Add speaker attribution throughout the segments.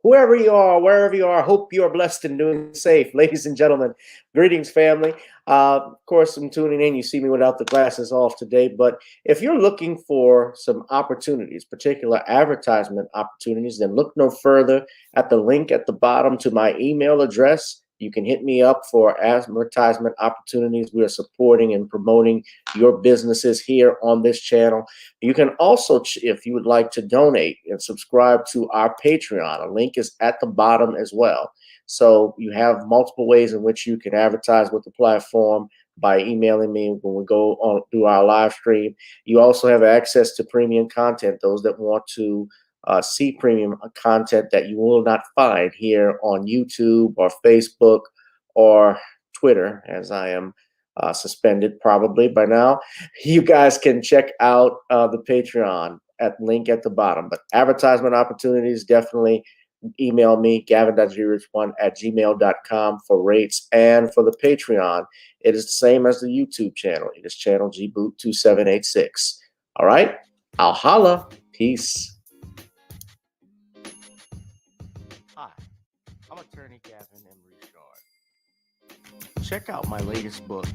Speaker 1: whoever you are, wherever you are, hope you are blessed and doing safe. Ladies and gentlemen, greetings, family. Of course, I'm tuning in. You see me without the glasses off today, but if you're looking for some opportunities, particular advertisement opportunities, then look no further at the link at the bottom to my email address. You can hit me up for advertisement opportunities. We are supporting and promoting your businesses here on this channel. You can also, if you would like to donate and subscribe to our Patreon, a link is at the bottom as well. So you have multiple ways in which you can advertise with the platform by emailing me when we go on do our live stream. You also have access to premium content, those that want to see premium content that you will not find here on YouTube or Facebook or Twitter, as I am suspended probably by now. You guys can check out the Patreon at link at the bottom. But advertisement opportunities, definitely email me, gavin.grich1@gmail.com for rates. And for the Patreon, it is the same as the YouTube channel. It is channel gboot2786. All right, I'll holla. Peace.
Speaker 2: Hi, I'm attorney Gavin M. Richard. Check out my latest book,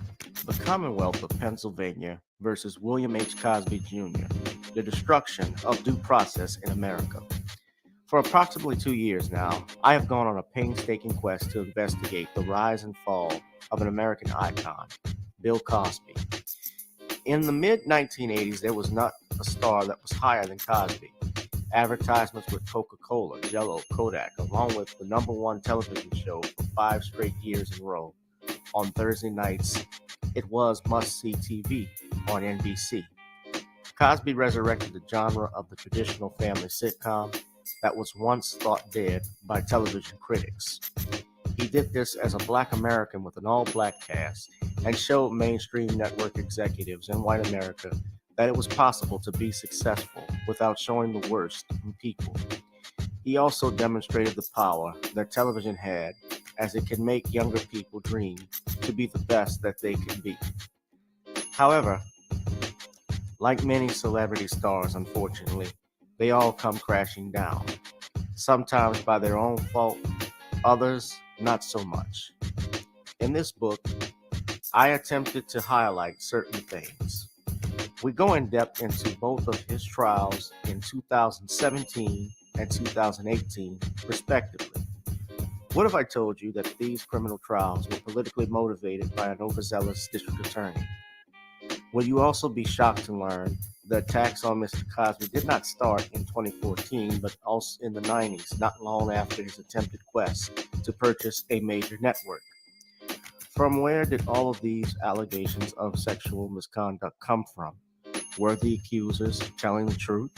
Speaker 2: The Commonwealth of Pennsylvania versus William H. Cosby Jr., The Destruction of Due Process in America. For approximately 2 years now, I have gone on a painstaking quest to investigate the rise and fall of an American icon, Bill Cosby. In the mid-1980s, there was not a star that was higher than Cosby. Advertisements with Coca-Cola, Jello, Kodak, along with the #1 television show for 5 straight years in a row. On Thursday nights, it was must-see TV on NBC. Cosby resurrected the genre of the traditional family sitcom that was once thought dead by television critics. He did this as a Black American with an all-Black cast and showed mainstream network executives in white America that it was possible to be successful without showing the worst in people. He also demonstrated the power that television had, as it can make younger people dream to be the best that they can be. However, like many celebrity stars, unfortunately, they all come crashing down, sometimes by their own fault, others not so much. In this book, I attempted to highlight certain things. We go in depth into both of his trials in 2017 and 2018, respectively. What if I told you that these criminal trials were politically motivated by an overzealous district attorney? Will you also be shocked to learn the attacks on Mr. Cosby did not start in 2014, but also in the 90s, not long after his attempted quest to purchase a major network? From where did all of these allegations of sexual misconduct come from? Were the accusers telling the truth?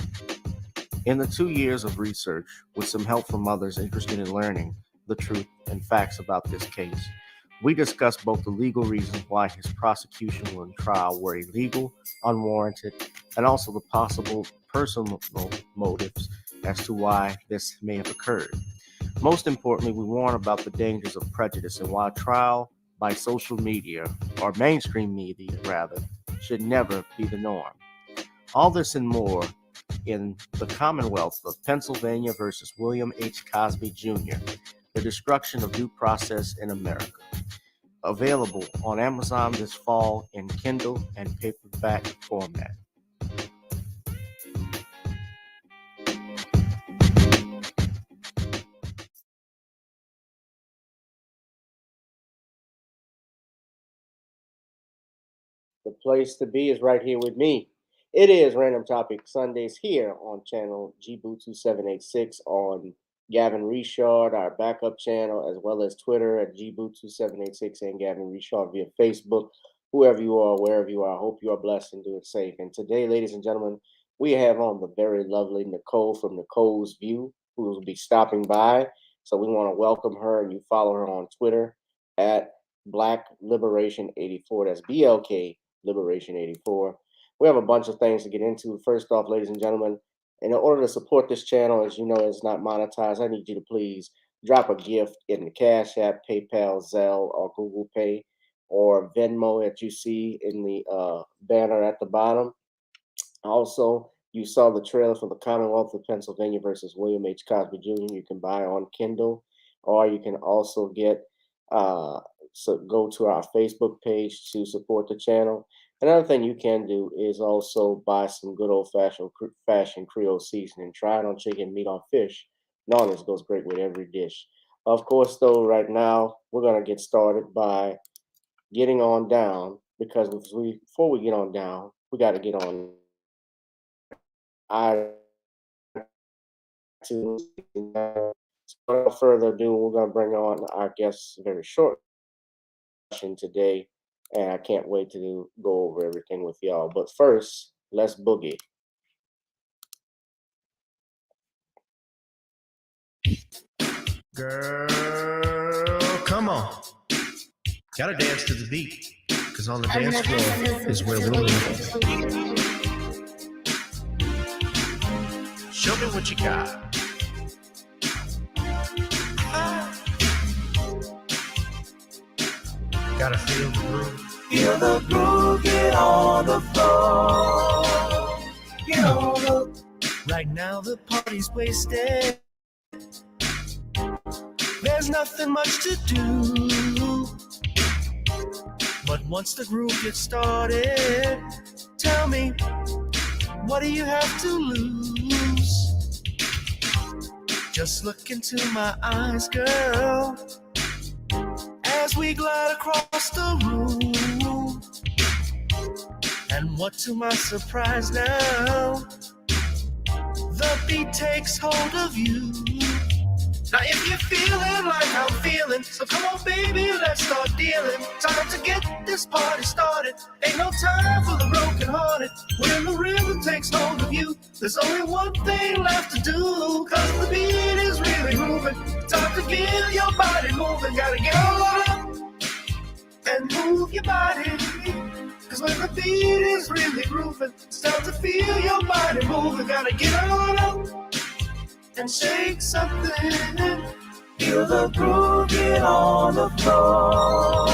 Speaker 2: In the 2 years of research, with some help from others interested in learning the truth and facts about this case, we discussed both the legal reasons why his prosecution and trial were illegal, unwarranted, and also the possible personal motives as to why this may have occurred. Most importantly, we warn about the dangers of prejudice and why trial by social media, or mainstream media rather, should never be the norm. All this and more in The Commonwealth of Pennsylvania versus William H. Cosby Jr., The Destruction of Due Process in America. Available on Amazon this fall in Kindle and paperback format.
Speaker 1: The place to be is right here with me. It is Random Topic Sundays here on channel gboot2786 on Gavin Richard, our backup channel, as well as Twitter at gboot2786 and Gavin Richard via Facebook. Whoever you are, wherever you are, I hope you are blessed and doing safe. And today, ladies and gentlemen, we have on the very lovely Nicole from Nicole's View, who will be stopping by. So we want to welcome her, and you follow her on Twitter at Black Liberation 84. That's BLK Liberation 84. We have a bunch of things to get into. First off, ladies and gentlemen, in order to support this channel, as you know, it's not monetized. I need you to please drop a gift in the Cash App, PayPal, Zelle, or GooglePay, or Venmo that you see in the banner at the bottom. Also, You saw the trailer for the Commonwealth of Pennsylvania versus William H. Cosby Jr. You can buy on Kindle, or you can also get so go to our Facebook page to support the channel. Another thing you can do is also buy some good old fashioned Creole seasoning. Try it on chicken, meat, on fish. Knowing this goes great with every dish. Of course, though, right now we're gonna get started by getting on down because before we get on down, we got to get on iTunes. So without further ado, we're going to bring on our guests very shortly today, and I can't wait to go over everything with y'all. But first, let's boogie.
Speaker 3: Girl, come on. Gotta dance to the beat, cause on the dance floor is where we'll live. Show me what you got. Gotta feel the groove.
Speaker 4: Feel the groove, get on the floor. Get on the.
Speaker 3: Right now the party's wasted. There's nothing much to do. But once the groove gets started, tell me, what do you have to lose? Just look into my eyes, girl, as we glide across the room. And what to my surprise now, the beat takes hold of you. Now if you're feeling like I'm feeling, so come on baby, let's start dealing. Time to get this party started. Ain't no time for the broken hearted. When the rhythm takes hold of you, there's only one thing left to do. Cause the beat is really moving. Time to get your body moving. Gotta get on up and move your body. Cause when the beat is really grooving, it's time to feel your body moving. Gotta get on up and shake something.
Speaker 4: Feel the groove, get on the floor.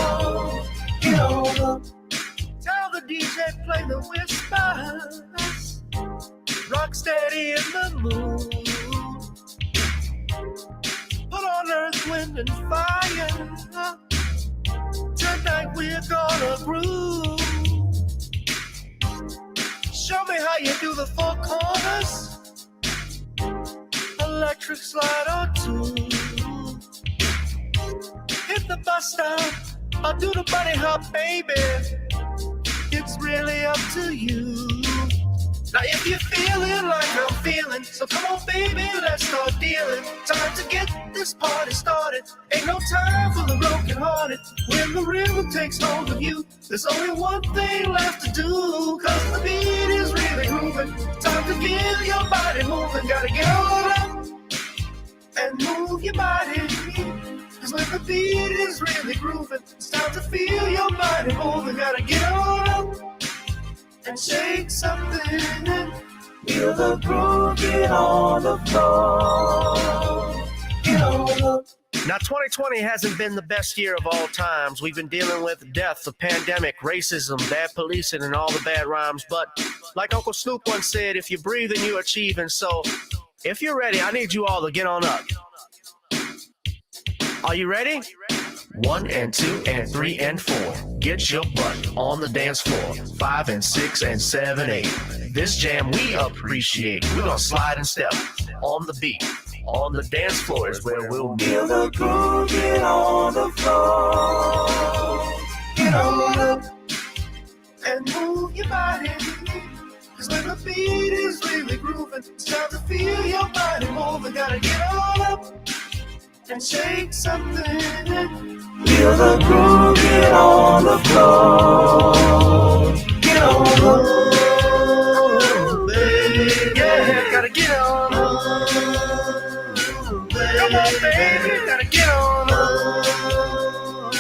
Speaker 4: Get on the.
Speaker 3: Tell the DJ play the whispers. Rock steady in the mood. Put on earth, wind, and fire. Tonight we're gonna groove. Show me how you do the four corners. Electric slide or two. Hit the bus stop or do the bunny hop, baby. It's really up to you. Now if you're feeling like I'm feeling, so come on baby, let's start dealing. Time to get this party started. Ain't no time for the broken hearted. When the rhythm takes hold of you, there's only one thing left to do. Cause the beat is really grooving. Time to get your body moving. Gotta get on up and move your body. Cause when the beat is really grooving, it's time to feel your body moving. Gotta get on up and shake something.
Speaker 4: Feel the groove, get on the floor. Get on the.
Speaker 3: Now 2020 hasn't been the best year of all times. We've been dealing with death, the pandemic, racism, bad policing, and all the bad rhymes. But like Uncle Snoop once said, if you breathe and you're achieving. So if you're ready, I need you all to get on up. Are you ready? 1 and 2 and 3 and 4. Get your butt on the dance floor. 5 and 6 and 7, 8. This jam we appreciate. We're gonna slide and step on the beat. On the dance floor is where we'll be.
Speaker 4: Feel the groove, get on the floor. Get on up
Speaker 3: And move your body. Cause when the beat is really grooving, it's time to feel your body moving. Gotta get on up and shake something.
Speaker 4: Feel the groove, get on the floor. Get on
Speaker 3: Oh, baby, yeah, gotta get on up. Come on, baby, gotta get on up.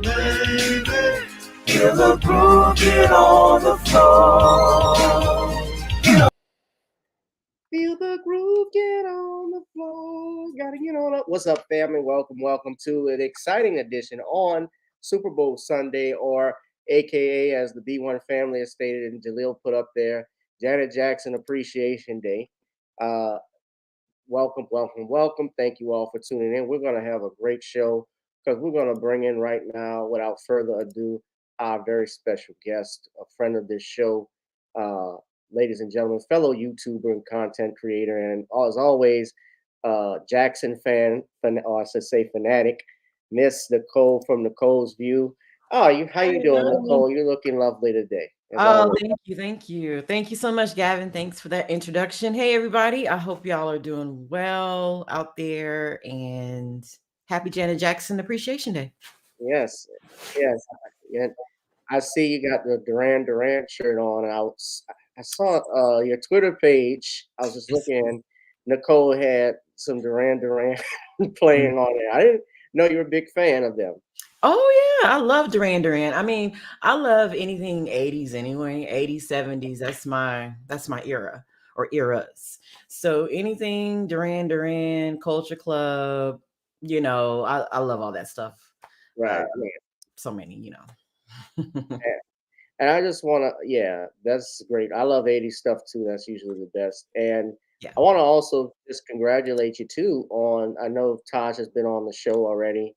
Speaker 3: Baby.
Speaker 4: Feel the groove, get on the floor.
Speaker 1: Feel the groove, get on the floor. Gotta get on up. What's up, family? Welcome to an exciting edition on Super Bowl Sunday, or AKA, as the B1 family has stated and Jaleel put up there, Janet Jackson Appreciation Day. Uh, welcome, welcome, welcome. Thank you all for tuning in. We're going to have a great show because we're going to bring in right now, without further ado, our very special guest, a friend of this show, uh, ladies and gentlemen, fellow YouTuber and content creator, and as always, Jackson or I should say fanatic, Miss Nicole from Nicole's View. Oh, how you doing, Nicole? You're looking lovely today, as
Speaker 5: Oh,
Speaker 1: always.
Speaker 5: thank you. Thank you. Thank you so much, Gavin. Thanks for that introduction. Hey, everybody. I hope y'all are doing well out there and happy Janet Jackson Appreciation Day.
Speaker 1: Yes, yes. Yeah, I see you got the Duran Duran shirt on. I saw your Twitter page. I was just looking. Nicole had some Duran Duran playing on it. I didn't know you were a big fan of them.
Speaker 5: Oh, yeah. I love Duran Duran. I mean, I love anything 80s anyway. 80s, 70s. That's my era or eras. So anything Duran Duran, Culture Club, I love all that stuff. Uh,
Speaker 1: Right. Yeah.
Speaker 5: so many.
Speaker 1: And I just want to, yeah, that's great. I love 80s stuff too. That's usually the best. And
Speaker 5: Yeah.
Speaker 1: I want to also just congratulate you too on, I know Taj has been on the show already,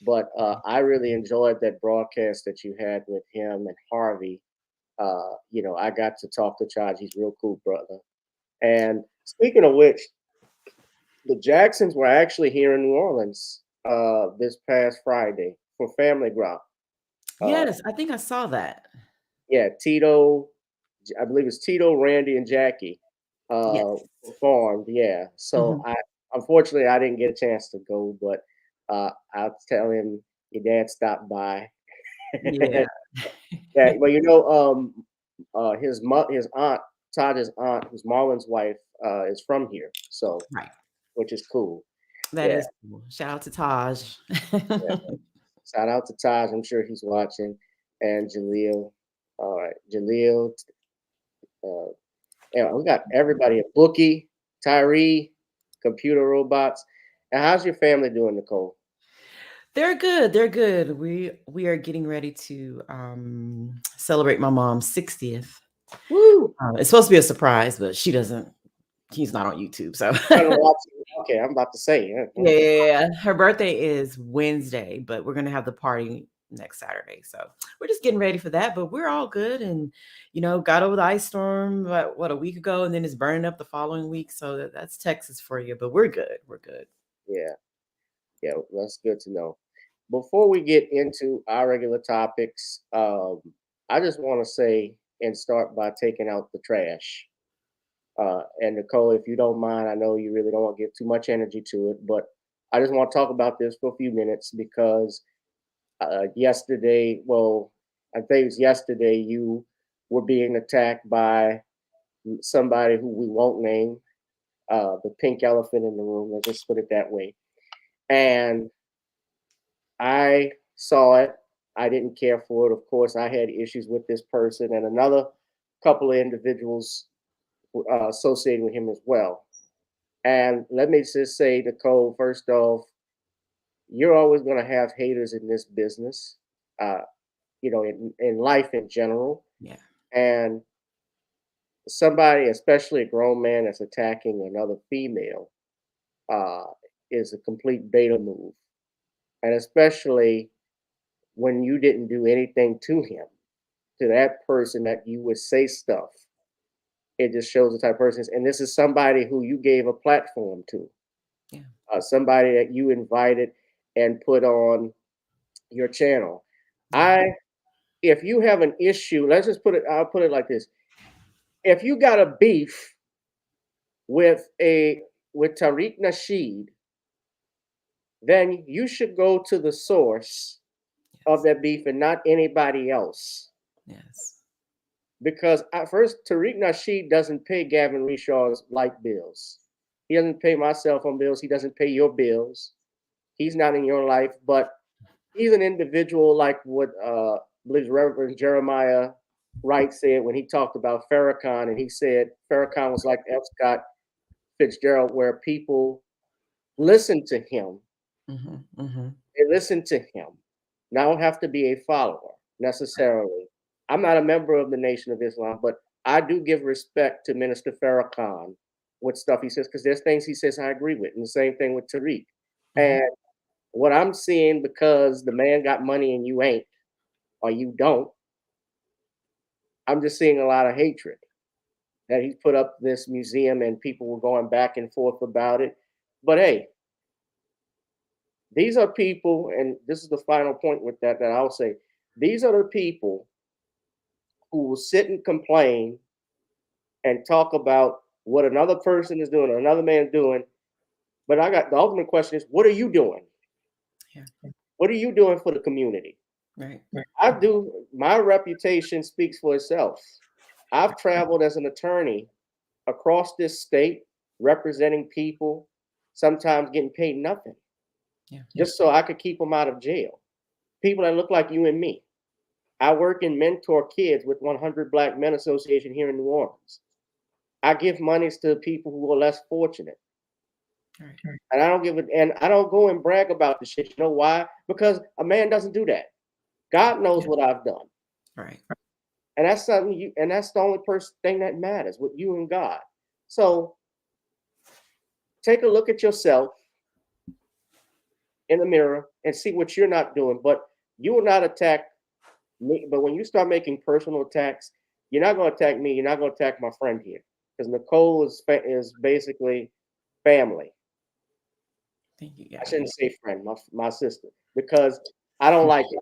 Speaker 1: but I really enjoyed that broadcast that you had with him and Harvey. I got to talk to Taj. He's a real cool brother. And speaking of which, the Jacksons were actually here in New Orleans this past Friday for Family Ground.
Speaker 5: Yes, I think I saw that.
Speaker 1: Yeah, Tito, I believe it's Tito, Randy, and Jackie
Speaker 5: Yes.
Speaker 1: performed. Yeah, so
Speaker 5: Mhm.
Speaker 1: I unfortunately I didn't get a chance to go, but I'll tell him your dad stopped by.
Speaker 5: Yeah.
Speaker 1: Yeah, well, his aunt, Taj's aunt, who's Marlon's wife, is from here, so
Speaker 5: Right.
Speaker 1: which is cool.
Speaker 5: That
Speaker 1: Yeah,
Speaker 5: is cool. Shout out to Taj.
Speaker 1: yeah. Shout out to Taj. I'm sure he's watching, and Jaleel. All right, Jaleel. Uh, yeah, we got everybody. Bookie, Tyree, computer robots. And how's your family doing, Nicole?
Speaker 5: They're good. They're good. We are getting ready to celebrate my mom's 60th.
Speaker 1: Woo!
Speaker 5: It's supposed to be a surprise, but she's not on YouTube. So
Speaker 1: Trying to watch it. Okay, I'm about to say.
Speaker 5: yeah. Her birthday is Wednesday, but we're gonna have the party next Saturday. So we're just getting ready for that. But we're all good and got over the ice storm a week ago, and then it's burning up the following week. So that's Texas for you. But we're good. We're good.
Speaker 1: Yeah, yeah, that's good to know. Before we get into our regular topics, I just want to say and start by taking out the trash. And Nicole, if you don't mind, I know you really don't want to give too much energy to it, but I just want to talk about this for a few minutes because yesterday, well, I think it was yesterday, you were being attacked by somebody who we won't name, the pink elephant in the room. Let's just put it that way. And I saw it. I didn't care for it. Of course, I had issues with this person and another couple of individuals associated with him as well. And let me just say, Nicole, first off, you're always going to have haters in this business, uh, in life in general.
Speaker 5: Yeah.
Speaker 1: And somebody, especially a grown man that's attacking another female, uh, is a complete beta move. And especially when you didn't do anything to him, to that person that you would say stuff, it just shows the type of person. And this is somebody who you gave a platform to,
Speaker 5: Yeah.
Speaker 1: somebody that you invited and put on your channel. If you have an issue, I'll put it like this. If you got a beef with Tariq Nasheed, then you should go to the source of that beef and not anybody else.
Speaker 5: Yes.
Speaker 1: Because at first, Tariq Nasheed doesn't pay Gavin Reshaw's light bills. He doesn't pay my cell phone bills. He doesn't pay your bills. He's not in your life, but he's an individual like what I believe Reverend Jeremiah Wright said when he talked about Farrakhan, and he said Farrakhan was like F. Scott Fitzgerald, where people listen to him. They listen to him. Now, I don't have to be a follower necessarily. I'm not a member of the Nation of Islam, but I do give respect to Minister Farrakhan with stuff he says, because there's things he says I agree with, and the same thing with Tariq.
Speaker 5: Mhm.
Speaker 1: And what I'm seeing, because the man got money and you ain't, or you don't, I'm just seeing a lot of hatred that he's put up this museum and people were going back and forth about it. But hey, these are people, and this is the final point with that I'll say. These are the people who will sit and complain and talk about what another person is doing or another man is doing. But I got the ultimate question is, what are you doing?
Speaker 5: Yeah.
Speaker 1: What are you doing for the community?
Speaker 5: Right.
Speaker 1: I do. My reputation speaks for itself. I've traveled as an attorney across this state, representing people, sometimes getting paid nothing,
Speaker 5: Yeah.
Speaker 1: just so I could keep them out of jail. People that look like you and me. I work and mentor kids with 100 Black Men Association here in New Orleans. I give monies to people who are less fortunate.
Speaker 5: Right.
Speaker 1: And I don't give it, and I don't go and brag about the shit. You know why? Because a man doesn't do that. God knows
Speaker 5: Yeah.
Speaker 1: what I've done.
Speaker 5: Right.
Speaker 1: And that's something you, and that's the only thing that matters with you and God. So take a look at yourself in the mirror and see what you're not doing. But you will not attack me. But when you start making personal attacks, you're not going to attack me. You're not going to attack my friend here, because Nicole is basically family.
Speaker 5: Thank you,
Speaker 1: I
Speaker 5: Gavin.
Speaker 1: shouldn't say friend, my sister, because I don't like it.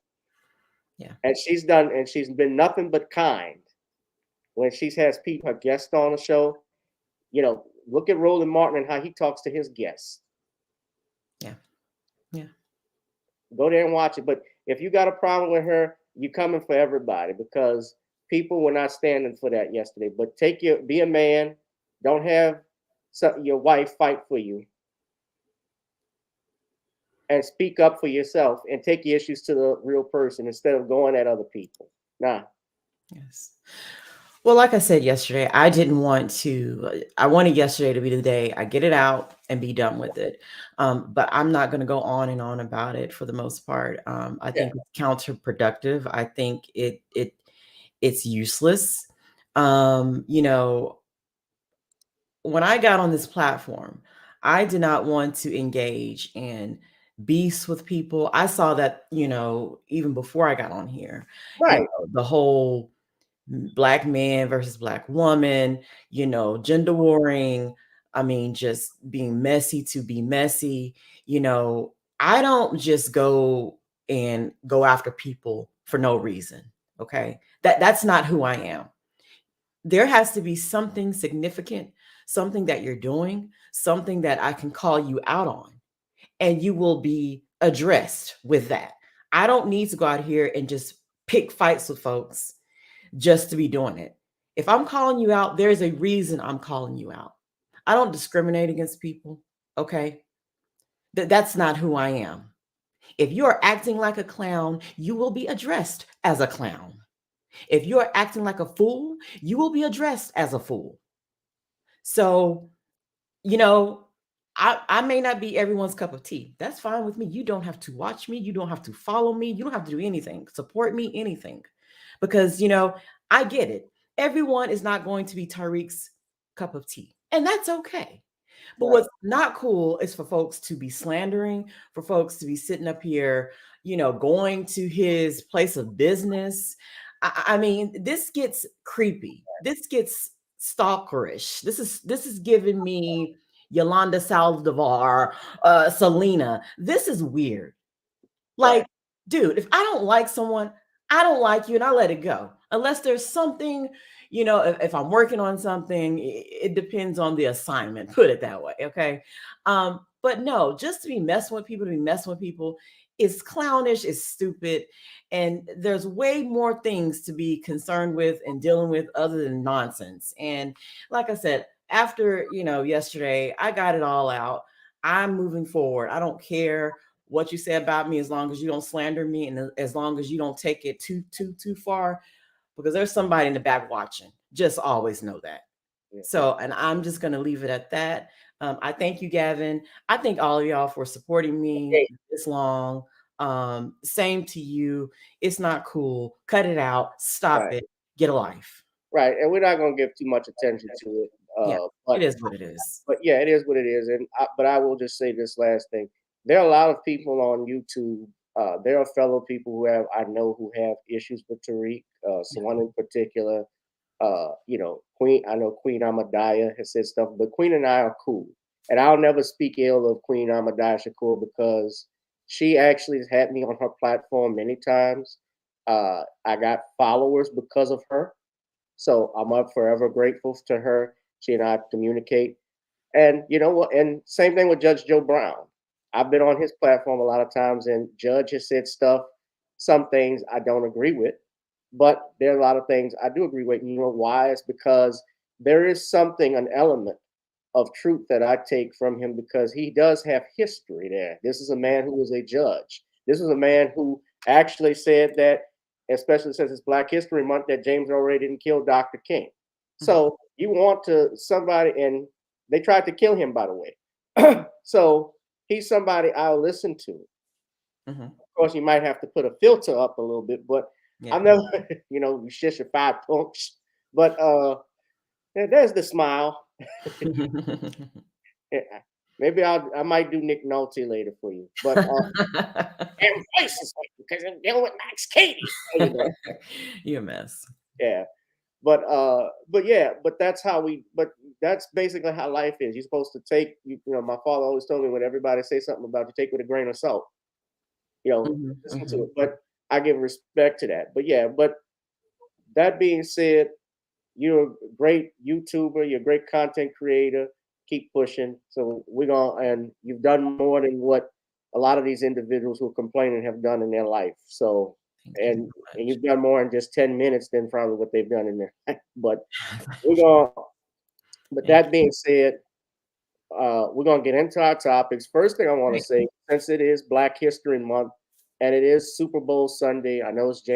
Speaker 5: Yeah.
Speaker 1: And she's been nothing but kind when she's has people, her guests on the show. You know, look at Roland Martin and how he talks to his guests.
Speaker 5: Yeah. Yeah.
Speaker 1: Go there and watch it. But if you got a problem with her, you coming for everybody, because people were not standing for that yesterday. But be a man. Don't have your wife fight for you, and speak up for yourself and take your issues to the real person instead of going at other people. Nah.
Speaker 5: Yes. Well, like I said yesterday, I didn't want to, I wanted yesterday to be the day I get it out and be done with it. But I'm not going to go on and on about it for the most part. I think it's counterproductive. I think it's useless. You know, when I got on this platform, I did not want to engage in beefs with people. I saw that, you know, even before I got on here, you
Speaker 1: Right.
Speaker 5: know, the whole Black man versus Black woman, you know, gender warring. I mean, just being messy to be messy. You know, I don't just go after people for no reason. Okay. That's not who I am. There has to be something significant, something that you're doing, something that I can call you out on, and you will be addressed with that. I don't need to go out here and just pick fights with folks just to be doing it. If I'm calling you out, there's a reason I'm calling you out. I don't discriminate against people. Okay. That's not who I am. If you are acting like a clown, you will be addressed as a clown. If you are acting like a fool, you will be addressed as a fool. So, you know, I may not be everyone's cup of tea. That's fine with me. You don't have to watch me. You don't have to follow me. You don't have to do anything, support me, anything. Because, you know, I get it. Everyone is not going to be Tariq's cup of tea. And that's okay. But what's not cool is for folks to be slandering, for folks to be sitting up here, you know, going to his place of business. I mean, this gets creepy. This gets stalkerish. This is giving me Yolanda Saldivar, Selena. This is weird. Like, dude, if I don't like someone, I don't like you and I let it go. Unless there's something, you know, if I'm working on something, it depends on the assignment, put it that way. Okay. But no, just to be messing with people is clownish, is stupid. And there's way more things to be concerned with and dealing with other than nonsense. And like I said, after, you know, yesterday, I got it all out. I'm moving forward. I don't care what you say about me, as long as you don't slander me and as long as you don't take it too far, because there's somebody in the back watching. Just always know that. So, and I'm just going to leave it at that. I thank you, Gavin. I thank all of y'all for supporting me this long. Same to you. It's not cool. Cut it out. Stop it. Get a life.
Speaker 1: right, and we're not gonna give too much attention to it.
Speaker 5: Yeah,
Speaker 1: But
Speaker 5: it is what it is.
Speaker 1: yeah, it is what it is. But I will just say this last thing: there are a lot of people on YouTube. There are fellow people I know who have issues with Tariq. Someone in particular, Queen. I know Queen Amadaya has said stuff, but Queen and I are cool, and I'll never speak ill of Queen Amadaya Shakur because she actually has had me on her platform many times. I got followers because of her, so I'm forever grateful to her. She and I communicate. And you know what? And same thing with Judge Joe Brown. I've been on his platform a lot of times, and Judge has said stuff, some things I don't agree with, but there are a lot of things I do agree with. You know why? It's because there is something, an element of truth that I take from him because he does have history there. This is a man who was a judge. This is a man who actually said that, especially since it's Black History Month, that James Earl Ray didn't kill Dr. King. So you want to somebody, and they tried to kill him, by the way. So he's somebody I'll listen to. Of course, you might have to put a filter up a little bit, but
Speaker 5: Yeah.
Speaker 1: I'm never, you shush your 5 punks. But there's the smile. Yeah, maybe I might do Nick Nolte later for you. But and voices because I'm dealing with Max Katie.
Speaker 5: You're a mess.
Speaker 1: Yeah. But that's but that's basically how life is. You're supposed to take my father always told me when everybody say something about you, take with a grain of salt. Listen to it. But I give respect to that. But that being said, you're a great YouTuber, you're a great content creator. Keep pushing. So and you've done more than what a lot of these individuals who are complaining have done in their life. So and you've done more in just 10 minutes than probably what they've done in their life. But that being said, we're gonna get into our topics. First thing I want to say, since it is Black History Month and it is Super Bowl Sunday, I know it's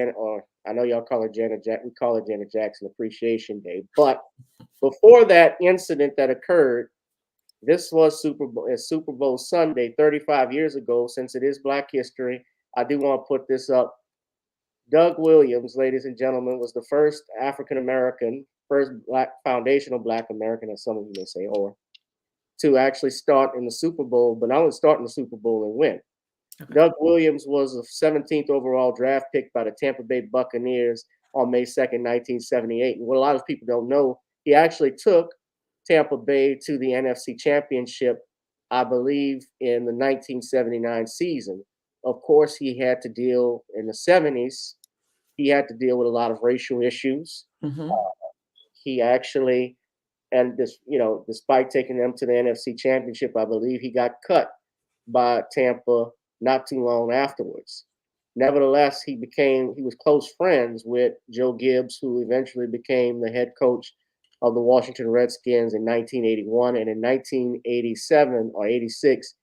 Speaker 1: I know y'all call it we call it Janet Jackson Appreciation Day. But before that incident that occurred, this was Super Bowl Sunday 35 years ago. Since it is Black History, I do want to put this up. Doug Williams, ladies and gentlemen, was the first African American, first foundational Black American, as some of you may say, to actually start in the Super Bowl, but not only start in the Super Bowl and win. Okay. Doug Williams was the 17th overall draft pick by the Tampa Bay Buccaneers on May 2nd, 1978. And what a lot of people don't know, he actually took Tampa Bay to the NFC Championship, I believe, in the 1979 season. Of course, he had to deal in the 70s. He had to deal with a lot of racial issues. He actually, and despite taking them to the NFC Championship, I believe he got cut by Tampa not too long afterwards. Nevertheless, he was close friends with Joe Gibbs, who eventually became the head coach of the Washington Redskins in 1981. And in 1987 or 86,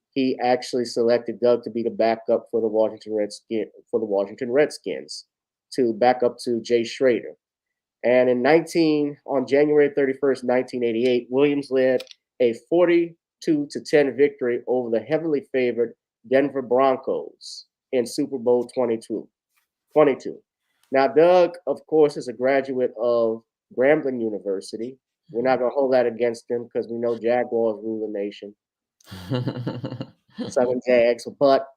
Speaker 1: he actually selected Doug to be the backup for the Washington Redskins to back up to Jay Schrader. And on January 31st, 1988, Williams led a 42-10 victory over the heavily favored Denver Broncos in Super Bowl 22. Now, Doug, of course, is a graduate of Grambling University. We're not going to hold that against him because we know Jaguars rule the nation. Southern Jags. But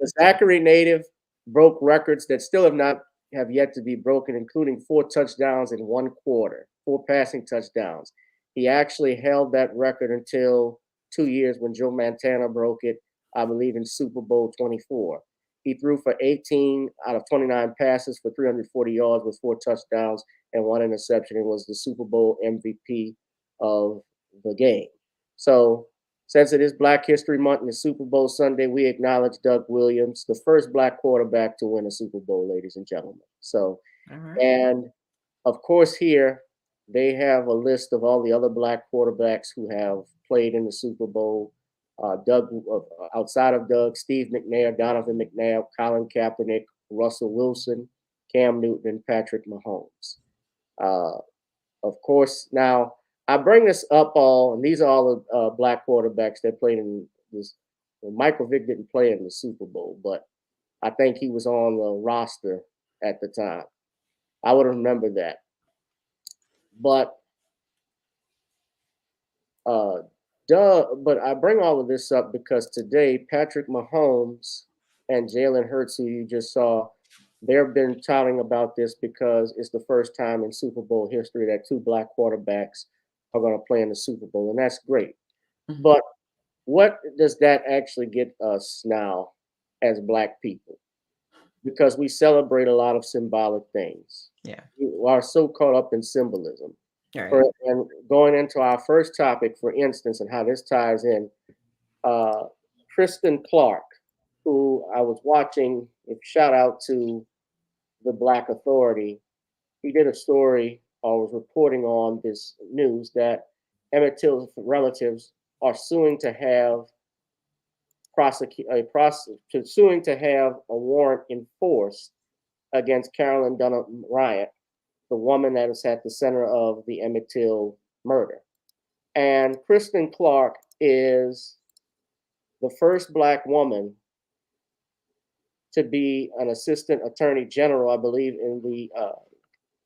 Speaker 1: the Zachary native broke records that still have yet to be broken, including 4 touchdowns in 1 quarter, 4 passing touchdowns. He actually held that record until 2 years when Joe Montana broke it, I believe, in Super Bowl 24. He threw for 18 out of 29 passes for 340 yards with 4 touchdowns and 1 interception, and was the Super Bowl MVP of the game. So, since it is Black History Month and the Super Bowl Sunday, we acknowledge Doug Williams, the first Black quarterback to win a Super Bowl, ladies and gentlemen. So, and of course, here they have a list of all the other Black quarterbacks who have played in the Super Bowl. Outside of Doug, Steve McNair, Donovan McNabb, Colin Kaepernick, Russell Wilson, Cam Newton, and Patrick Mahomes. Of course, now I bring this up and these are all the Black quarterbacks that played in this. Well, Michael Vick didn't play in the Super Bowl, but I think he was on the roster at the time. I would remember that. But but I bring all of this up because today Patrick Mahomes and Jalen Hurts, who you just saw, they've been touting about this because it's the first time in Super Bowl history that two black quarterbacks are going to play in the Super Bowl, and that's great.
Speaker 5: Mhm.
Speaker 1: But what does that actually get us now as black people? Because we celebrate a lot of symbolic things.
Speaker 5: Yeah.
Speaker 1: We are so caught up in symbolism.
Speaker 5: Right.
Speaker 1: And going into our first topic, for instance, and how this ties in, Kristen Clark, who I was watching, shout out to the Black Authority, he did a story or was reporting on this news that Emmett Till's relatives are suing to have suing to have a warrant enforced against Carolyn Dunham Riot, the woman that is at the center of the Emmett Till murder. And Kristen Clark is the first black woman to be an assistant attorney general, I believe, in the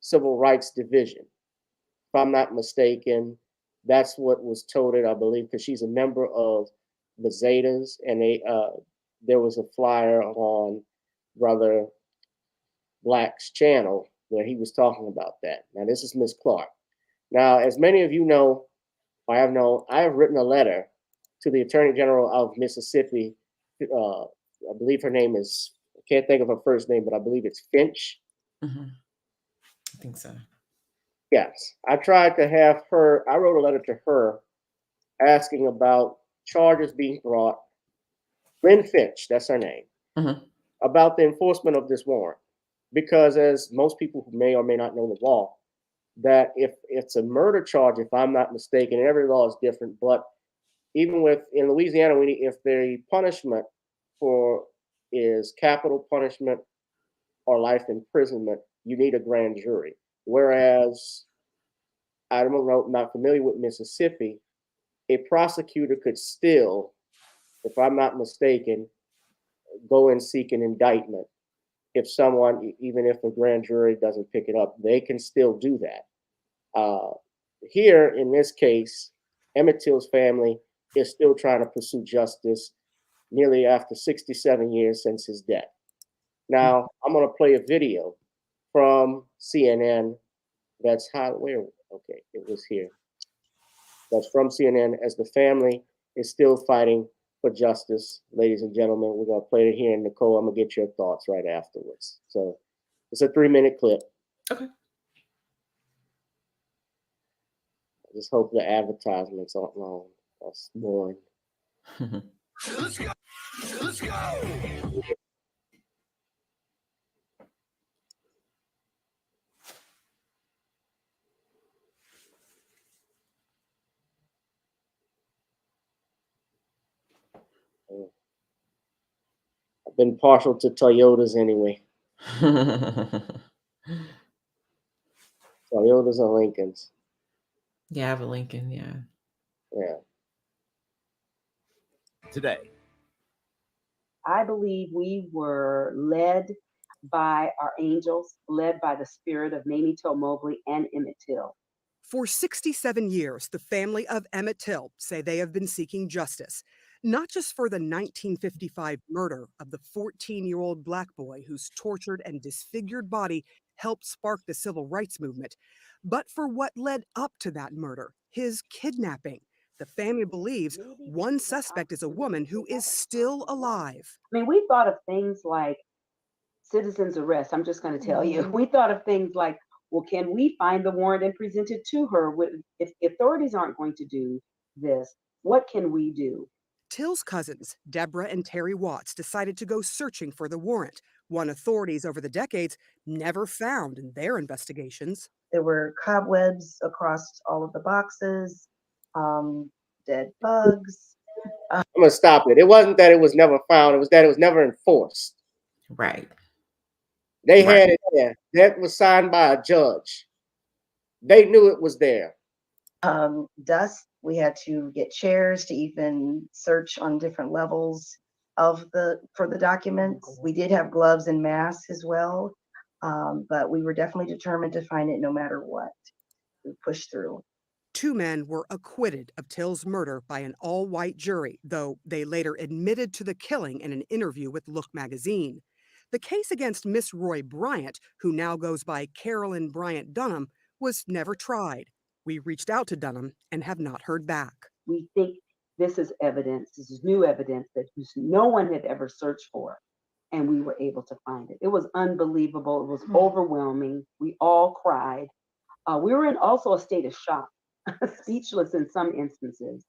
Speaker 1: Civil Rights Division. If I'm not mistaken, that's what was touted, I believe, because she's a member of the Zetas, and there was a flyer on Brother Black's channel where he was talking about that. Now, this is Miss Clark. Now, as many of you know, I have written a letter to the Attorney General of Mississippi. I believe her name is, I can't think of her first name, but I believe it's Finch.
Speaker 5: Mhm. I think so.
Speaker 1: Yes. I tried to have her, I wrote a letter to her asking about charges being brought, Lynn Finch, that's her name,
Speaker 5: Mhm.
Speaker 1: about the enforcement of this warrant. Because as most people who may or may not know the law, that if it's a murder charge, if I'm not mistaken, and every law is different, but even in Louisiana, if the punishment for is capital punishment or life imprisonment, you need a grand jury. Whereas I don't know, not familiar with Mississippi, a prosecutor could still, if I'm not mistaken, go and seek an indictment. If someone, even if the grand jury doesn't pick it up, they can still do that. Here, in this case, Emmett Till's family is still trying to pursue justice nearly after 67 years since his death. Now, I'm going to play a video from CNN that's okay, it was here. That's from CNN as the family is still fighting for justice. Ladies and gentlemen, we're going to play it here. And Nicole, I'm going to get your thoughts right afterwards. So it's a 3-minute clip.
Speaker 5: Okay.
Speaker 1: I just hope the advertisements aren't long. That's boring.
Speaker 3: Let's go. Let's go.
Speaker 1: I've been partial to Toyotas anyway. Toyotas and Lincolns.
Speaker 5: Yeah, I have a Lincoln. Yeah.
Speaker 1: Yeah.
Speaker 2: Today,
Speaker 6: I believe we were led by our angels, led by the spirit of Mamie Till Mobley and Emmett Till.
Speaker 7: For 67 years, the family of Emmett Till say they have been seeking justice, not just for the 1955 murder of the 14-year-old black boy whose tortured and disfigured body helped spark the civil rights movement, but for what led up to that murder, his kidnapping. The family believes one suspect is a woman who is still alive.
Speaker 6: I mean, we thought of things like citizen's arrest. I'm just going to tell you. We thought of things like, well, can we find the warrant and present it to her? If authorities aren't going to do this, what can we do?
Speaker 7: Till's cousins, Deborah and Terry Watts, decided to go searching for the warrant, one authorities over the decades never found in their investigations.
Speaker 8: There were cobwebs across all of the boxes, dead bugs.
Speaker 1: I'm going to stop it. It wasn't that it was never found. It was that it was never enforced.
Speaker 5: Right.
Speaker 1: They had it there. That was signed by a judge. They knew it was there.
Speaker 8: Dust. We had to get chairs to even search on different levels for the documents. We did have gloves and masks as well, but we were definitely determined to find it no matter what. push through.
Speaker 7: 2 men were acquitted of Till's murder by an all-white jury, though they later admitted to the killing in an interview with Look magazine. The case against Miss Roy Bryant, who now goes by Carolyn Bryant Dunham, was never tried. We reached out to Dunham and have not heard back.
Speaker 6: We think this is evidence, this is new evidence that no one had ever searched for, and we were able to find it. It was unbelievable. It was overwhelming. We all cried. We were in also a state of shock, speechless in some instances.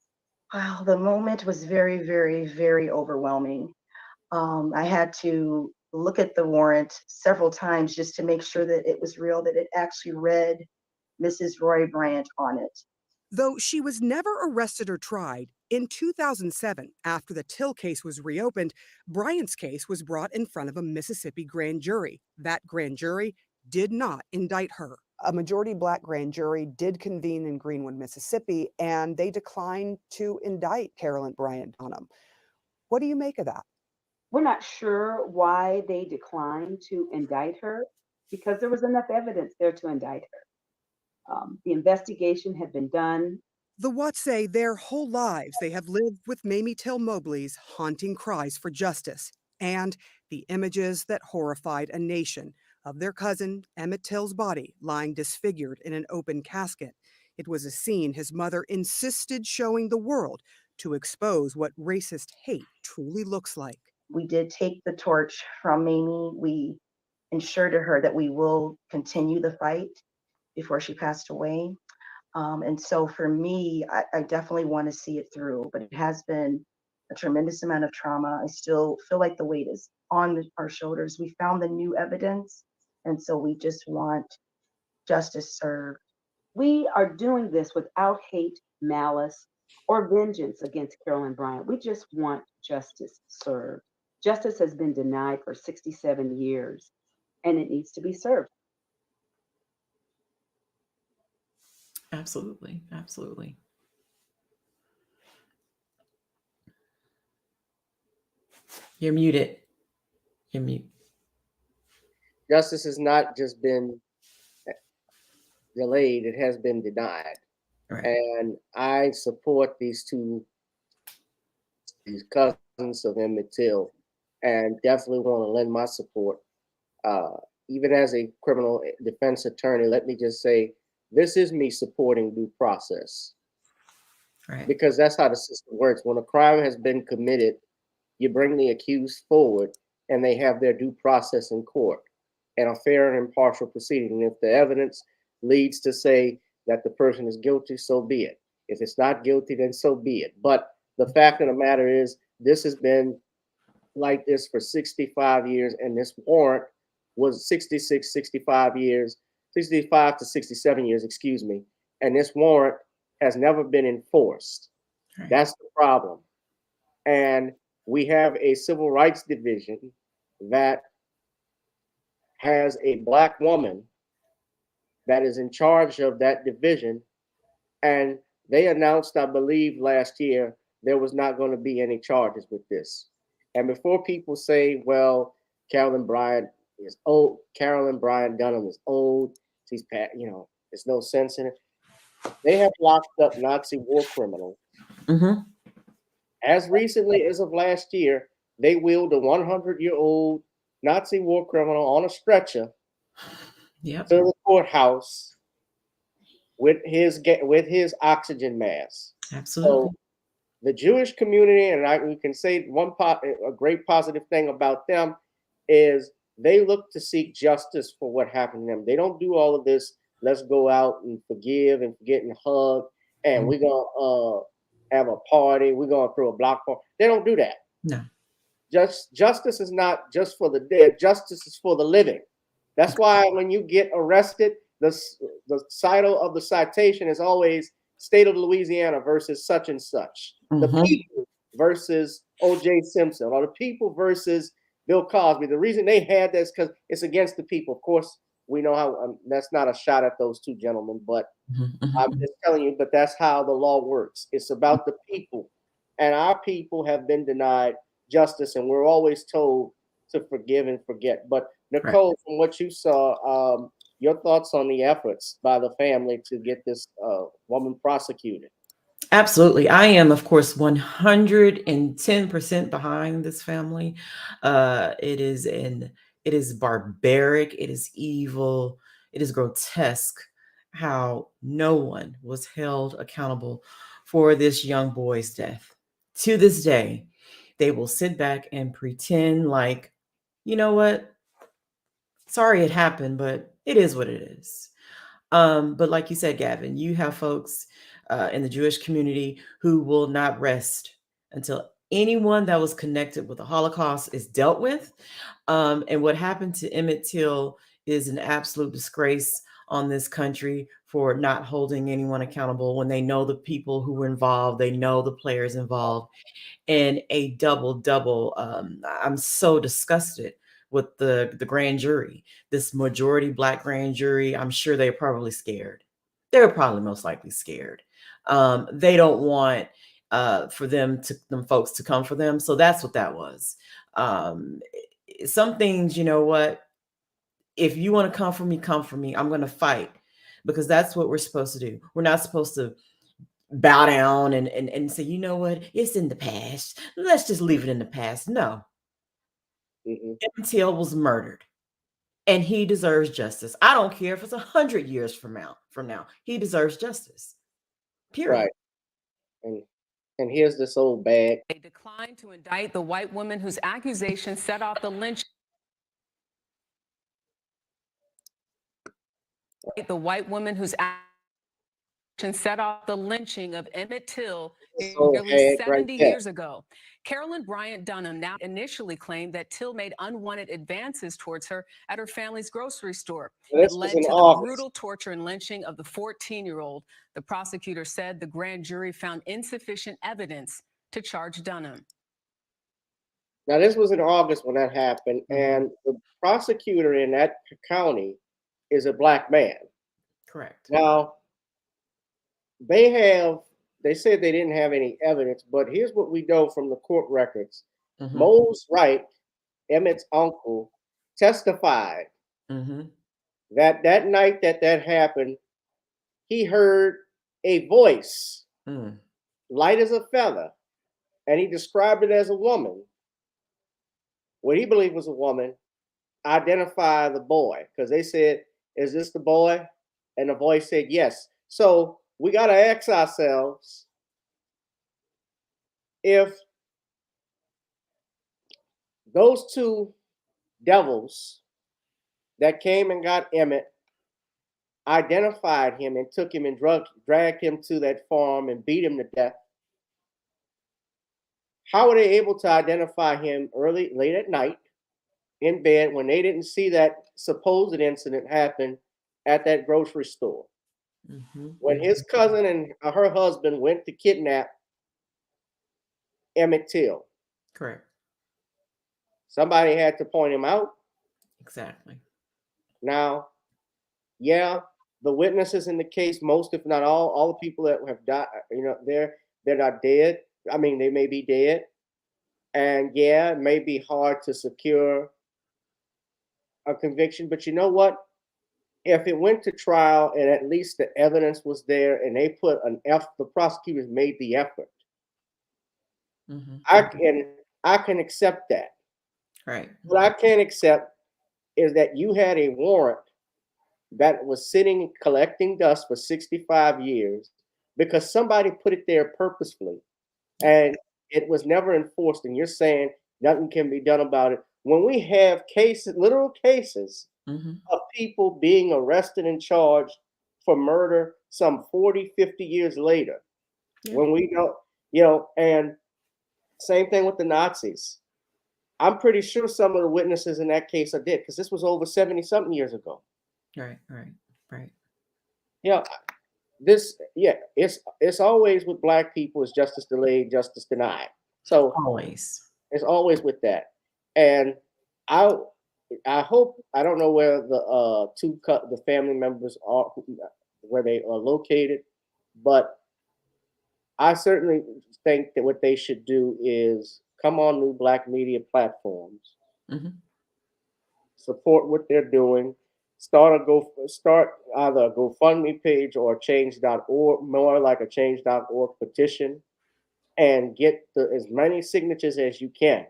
Speaker 8: Wow, the moment was very, very, very overwhelming. I had to look at the warrant several times just to make sure that it was real, that it actually read Mrs. Roy Bryant on it.
Speaker 7: Though she was never arrested or tried, in 2007, after the Till case was reopened, Bryant's case was brought in front of a Mississippi grand jury. That grand jury did not indict her. A majority Black grand jury did convene in Greenwood, Mississippi, and they declined to indict Carolyn Bryant Dunham. What do you make of that?
Speaker 6: We're not sure why they declined to indict her, because there was enough evidence there to indict her. The investigation had been done.
Speaker 7: The Watts say their whole lives they have lived with Mamie Till Mobley's haunting cries for justice and the images that horrified a nation of their cousin Emmett Till's body lying disfigured in an open casket. It was a scene his mother insisted showing the world to expose what racist hate truly looks like.
Speaker 8: We did take the torch from Mamie. We ensured to her that we will continue the fight before she passed away. And so for me, I definitely want to see it through, but it has been a tremendous amount of trauma. I still feel like the weight is on our shoulders. We found the new evidence, and so we just want justice served.
Speaker 6: We are doing this without hate, malice, or vengeance against Carolyn Bryant. We just want justice served. Justice has been denied for 67 years, and it needs to be served.
Speaker 5: Absolutely. Absolutely. You're muted. You're mute.
Speaker 1: Justice has not just been delayed, it has been denied.
Speaker 5: Right.
Speaker 1: And I support these cousins of Emmett Till, and definitely want to lend my support. Even as a criminal defense attorney, let me just say, this is me supporting due process.
Speaker 5: Right.
Speaker 1: Because that's how the system works. When a crime has been committed, you bring the accused forward and they have their due process in court and a fair and impartial proceeding. And if the evidence leads to say that the person is guilty, so be it. If it's not guilty, then so be it. But the fact of the matter is, this has been like this for 65 years, and this warrant was 65 to 67 years, excuse me. And this warrant has never been enforced.
Speaker 5: Right.
Speaker 1: That's the problem. And we have a civil rights division that has a Black woman that is in charge of that division. And they announced, I believe last year, there was not going to be any charges with this. And before people say, well, Carolyn Bryant is old, Carolyn Bryant Dunham is old, she's, there's no sense in it. They have locked up Nazi war criminals.
Speaker 5: Mm-hmm.
Speaker 1: As recently as of last year, they wheeled a 100-year-old Nazi war criminal on a stretcher
Speaker 5: Yep.
Speaker 1: to the courthouse with his oxygen mask.
Speaker 5: Absolutely.
Speaker 1: So the Jewish community, and we can say a great positive thing about them is they look to seek justice for what happened to them. They don't do all of this, let's go out and forgive and forget and hug, and we're going to have a party, we're going to throw a block party. They don't do that.
Speaker 5: No.
Speaker 1: Justice is not just for the dead, justice is for the living. That's why when you get arrested, the title of the citation is always State of Louisiana versus such and such. The people versus O.J. Simpson, or the people versus Bill Cosby. The reason they had that is because it's against the people. Of course, we know how that's not a shot at those two gentlemen, but I'm just telling you, but that's how the law works. It's about the people, and our people have been denied justice, and we're always told to forgive and forget. But Nicole, from what you saw, your thoughts on the efforts by the family to get this woman prosecuted?
Speaker 5: Absolutely. I am, of course, 110% behind this family. It is it is barbaric, it is evil, it is grotesque how no one was held accountable for this young boy's death. To this day, they will sit back and pretend like, you know what? Sorry it happened, but it is what it is. But like you said, Gavin, you have folks in the Jewish community who will not rest until anyone that was connected with the Holocaust is dealt with. And what happened to Emmett Till is an absolute disgrace on this country for not holding anyone accountable when they know the people who were involved, they know the players involved, and a double. I'm so disgusted with the grand jury, this majority Black grand jury. I'm sure they're probably scared. They're probably most likely scared. They don't want for them folks to come for them. So that's what that was. Some things, you know what? If you want to come for me, come for me. I'm going to fight because that's what we're supposed to do. We're not supposed to bow down and say, you know what, it's in the past. Let's just leave it in the past. No. Emmett Till was murdered and he deserves justice. I don't care if it's 100 years from now. He deserves justice. Period.
Speaker 1: Right. And here's this old bag.
Speaker 9: They declined to indict the white woman whose accusation set off the lynching. The white woman whose set off the lynching of Emmett Till nearly 70 years ago. Carolyn Bryant Dunham now initially claimed that Till made unwanted advances towards her at her family's grocery store. It led to the brutal torture and lynching of the 14-year-old. The prosecutor said the grand jury found insufficient evidence to charge Dunham.
Speaker 1: Now, this was in August when that happened, and the prosecutor in that county is a Black man.
Speaker 5: Correct.
Speaker 1: Now, they said they didn't have any evidence, but here's what we know from the court records. Mose Wright, Emmett's uncle, testified that that night that happened, he heard a voice, light as a feather, and he described it as a woman. What he believed was a woman, identify the boy, because they said, is this the boy? And the voice said, yes. So we got to ask ourselves if those two devils that came and got Emmett identified him and took him and dragged him to that farm and beat him to death, how were they able to identify him late at night in bed when they didn't see that supposed incident happen at that grocery store? When his cousin and her husband went to kidnap Emmett Till.
Speaker 5: Correct.
Speaker 1: Somebody had to point him out.
Speaker 5: Exactly.
Speaker 1: Now, yeah, the witnesses in the case, most if not all the people that have died, they're not dead. I mean, they may be dead. And yeah, it may be hard to secure a conviction, but you know what? If it went to trial and at least the evidence was there and they put the prosecutors made the effort, I can accept that.
Speaker 5: Right.
Speaker 1: What I can't accept is that you had a warrant that was sitting collecting dust for 65 years because somebody put it there purposefully and it was never enforced. And you're saying nothing can be done about it. When we have literal cases of people being arrested and charged for murder some 40, 50 years later, when we don't, and same thing with the Nazis. I'm pretty sure some of the witnesses in that case are dead because this was over 70-something years ago.
Speaker 5: Right.
Speaker 1: Yeah, it's always with Black people is justice delayed, justice denied. So it's always with that. And I hope, I don't know where the family members are, where they are located, but I certainly think that what they should do is come on new Black media platforms, support what they're doing, start either a GoFundMe page or a change.org, more like a change.org petition, and get as many signatures as you can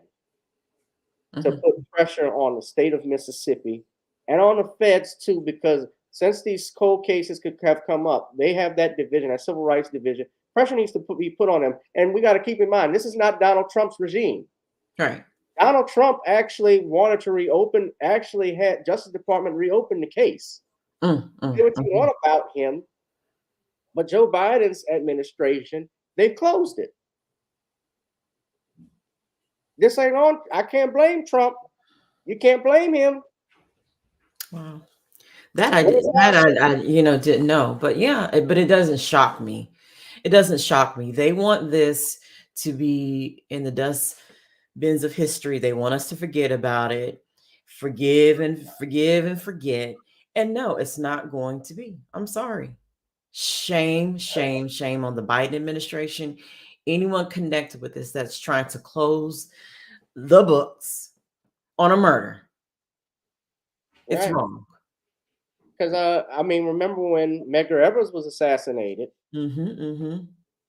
Speaker 1: to
Speaker 5: Mhm.
Speaker 1: put pressure on the state of Mississippi and on the feds too, because since these cold cases could have come up, they have that division, that civil rights division. Pressure needs to be put on them, and we got to keep in mind this is not Donald Trump's regime.
Speaker 5: Right.
Speaker 1: Donald Trump actually wanted to reopen, actually had Justice Department reopen the case. Say what you want about him, but Joe Biden's administration, they've closed it. This ain't on. I can't blame Trump. You can't blame him.
Speaker 5: Wow. That I didn't know, but yeah, but it doesn't shock me. It doesn't shock me. They want this to be in the dust bins of history. They want us to forget about it, forgive and forgive and forget. And no, it's not going to be. I'm sorry. Shame, shame, shame on the Biden administration. Anyone connected with this that's trying to close the books on a murder. It's
Speaker 1: Right.
Speaker 5: wrong.
Speaker 1: Because I mean, remember when Medgar Evers was assassinated?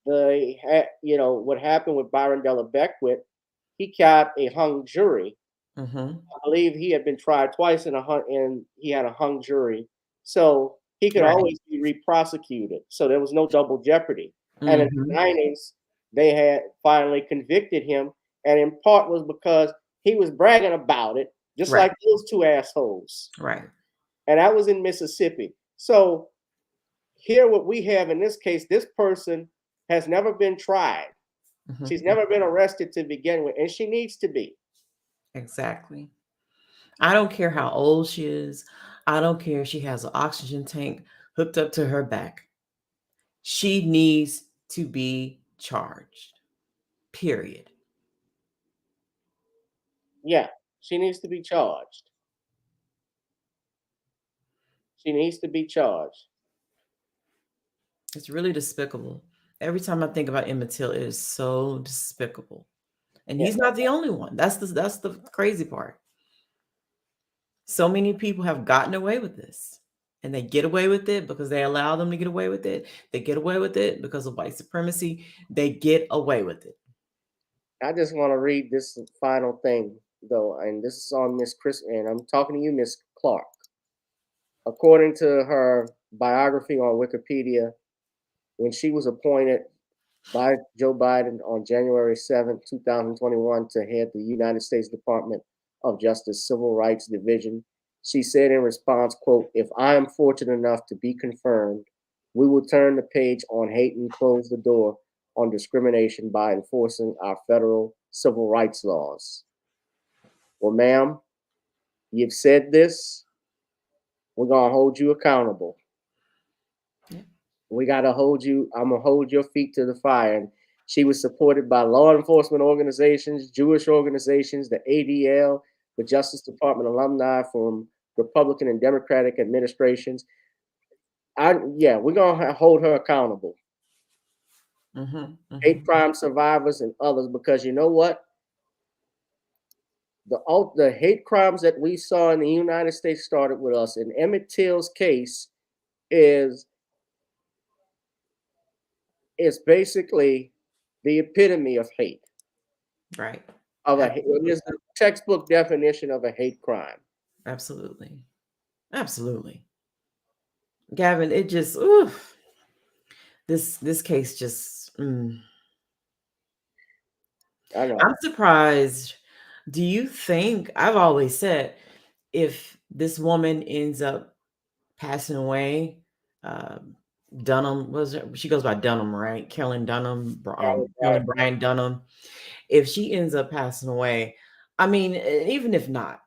Speaker 1: What happened with Byron Della Beckwith? He got a hung jury. I believe he had been tried twice and he had a hung jury, so he could
Speaker 5: Right.
Speaker 1: always be re-prosecuted. So there was no double jeopardy. And in the
Speaker 5: Mhm.
Speaker 1: 90s, they had finally convicted him, and in part was because he was bragging about it, just
Speaker 5: Right.
Speaker 1: like those two assholes.
Speaker 5: Right.
Speaker 1: And that was in Mississippi. So here, what we have in this case, this person has never been tried. She's never been arrested to begin with, and she needs to be.
Speaker 5: Exactly. I don't care how old she is. I don't care if she has an oxygen tank hooked up to her back. She needs to be charged. Period.
Speaker 1: Yeah, she needs to be charged. She needs to be charged.
Speaker 5: It's really despicable. Every time I think about Emmett Till, it is so despicable. And
Speaker 1: Yeah.
Speaker 5: he's not the only one. That's the crazy part. So many people have gotten away with this. And they get away with it because they allow them to get away with it. They get away with it because of white supremacy. They get away with it.
Speaker 1: I just want to read this final thing, though, and this is on Miss Chris, and I'm talking to you, Miss Clark. According to her biography on Wikipedia, when she was appointed by Joe Biden on January 7th, 2021, to head the United States Department of Justice Civil Rights Division, she said in response, quote, "If I am fortunate enough to be confirmed, we will turn the page on hate and close the door on discrimination by enforcing our federal civil rights laws." Well, ma'am, you've said this. We're going to hold you accountable.
Speaker 5: Yeah.
Speaker 1: We got to hold you. I'm going to hold your feet to the fire. And she was supported by law enforcement organizations, Jewish organizations, the ADL, the Justice Department alumni from Republican and Democratic administrations. We're going to hold her accountable. Hate crime survivors and others, because you know what? The hate crimes that we saw in the United States started with us. And Emmett Till's case is basically the epitome of hate.
Speaker 5: Right.
Speaker 1: It is the textbook definition of a hate crime.
Speaker 5: Absolutely. Absolutely. Gavin, it just this case just
Speaker 1: I know.
Speaker 5: I'm surprised. Do you think, I've always said, if this woman ends up passing away, Dunham, she goes by Dunham, right? Carolyn Dunham, Carolyn Bryant Dunham. If she ends up passing away, I mean, even if not,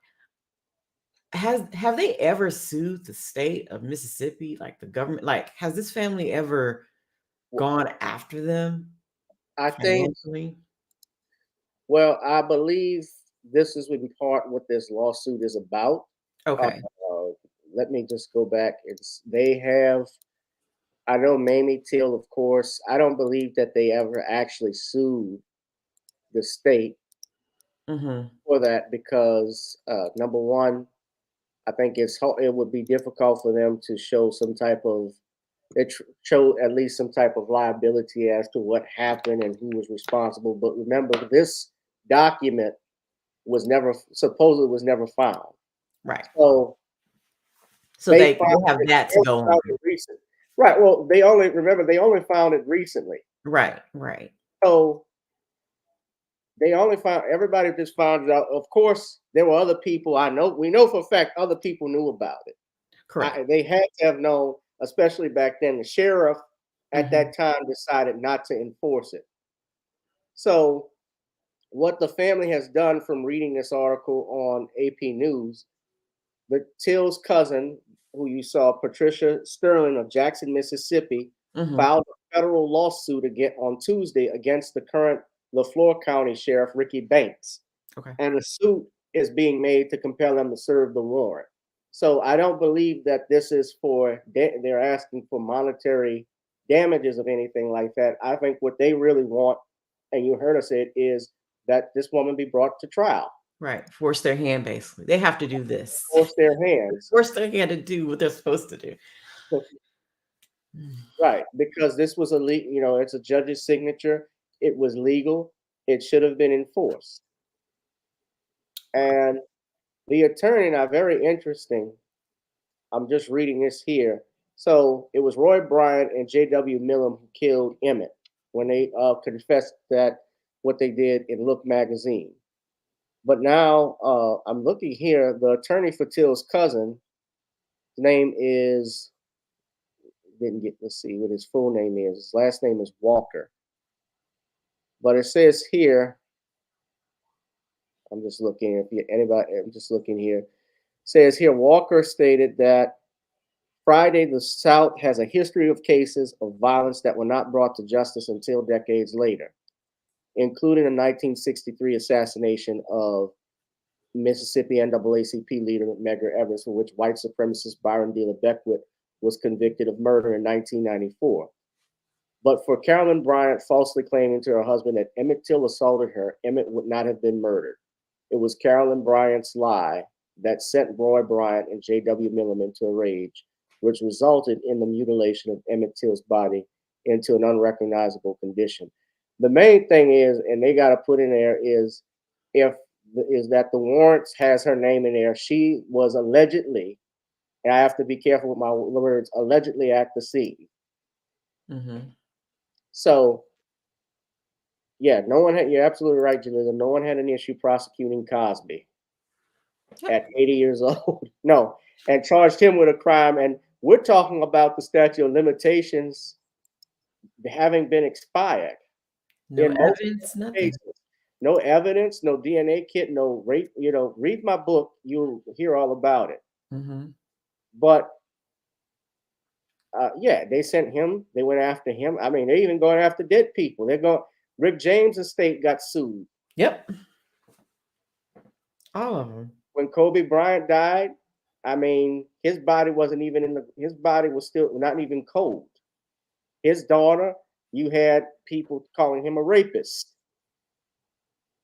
Speaker 5: have they ever sued the state of Mississippi, like the government? Like, has this family ever gone after them
Speaker 1: I think,
Speaker 5: financially?
Speaker 1: well, I believe this is in part what this lawsuit is about.
Speaker 5: Okay.
Speaker 1: Let me just go back. I know Mamie Till, of course. I don't believe that they ever actually sued the state for that because, number one, I think it would be difficult for them to show some type of show at least some type of liability as to what happened and who was responsible. But remember, this document was never supposedly was never found.
Speaker 5: Right.
Speaker 1: So
Speaker 5: they
Speaker 1: found
Speaker 5: have that to go on.
Speaker 1: Recent. Right. Well, they only found it recently.
Speaker 5: Right. Right.
Speaker 1: So they only found everybody just found it out. Of course, there were other people we know for a fact other people knew about it.
Speaker 5: Correct.
Speaker 1: They had to have known, especially back then. The sheriff at that time decided not to enforce it. So what the family has done from reading this article on AP News, Till's cousin, who you saw, Patricia Sterling of Jackson, Mississippi, filed a federal lawsuit on Tuesday against the current LaFleur County Sheriff, Ricky Banks.
Speaker 5: Okay.
Speaker 1: And the suit is being made to compel them to serve the warrant. So I don't believe that this is they're asking for monetary damages of anything like that. I think what they really want, and you heard us say it, is that this woman be brought to trial.
Speaker 5: Right. Force their hand, basically. They have to do this.
Speaker 1: Force their hands.
Speaker 5: Force their hand to do what they're supposed to do.
Speaker 1: Right. Because this was it's a judge's signature. It was legal. It should have been enforced. And the attorney, now very interesting. I'm just reading this here. So it was Roy Bryant and J.W. Millam who killed Emmett when they confessed that what they did in Look magazine. But now I'm looking here. The attorney for Till's cousin, his name is let's see what his full name is. His last name is Walker. But it says here, I'm just looking here. It says here, Walker stated that Friday, the South has a history of cases of violence that were not brought to justice until decades later, including the 1963 assassination of Mississippi NAACP leader Medgar Evers, for which white supremacist Byron Dealer Beckwith was convicted of murder in 1994. But for Carolyn Bryant falsely claiming to her husband that Emmett Till assaulted her, Emmett would not have been murdered. It was Carolyn Bryant's lie that sent Roy Bryant and J.W. Millam into a rage, which resulted in the mutilation of Emmett Till's body into an unrecognizable condition. The main thing is, and they got to put in there, is that the warrant has her name in there. She was allegedly, and I have to be careful with my words, allegedly at the scene. So, yeah, you're absolutely right, Jalila. No one had an issue prosecuting Cosby at 80 years old. No, and charged him with a crime. And we're talking about the statute of limitations having been expired.
Speaker 5: No evidence, nothing.
Speaker 1: No evidence, no DNA kit, no rape. Read my book, you'll hear all about it. But they sent him. They went after him. I mean, they're even going after dead people. Rick James' estate got sued.
Speaker 5: Yep. All of them.
Speaker 1: When Kobe Bryant died, I mean, his body wasn't even his body was still not even cold. His daughter, you had people calling him a rapist.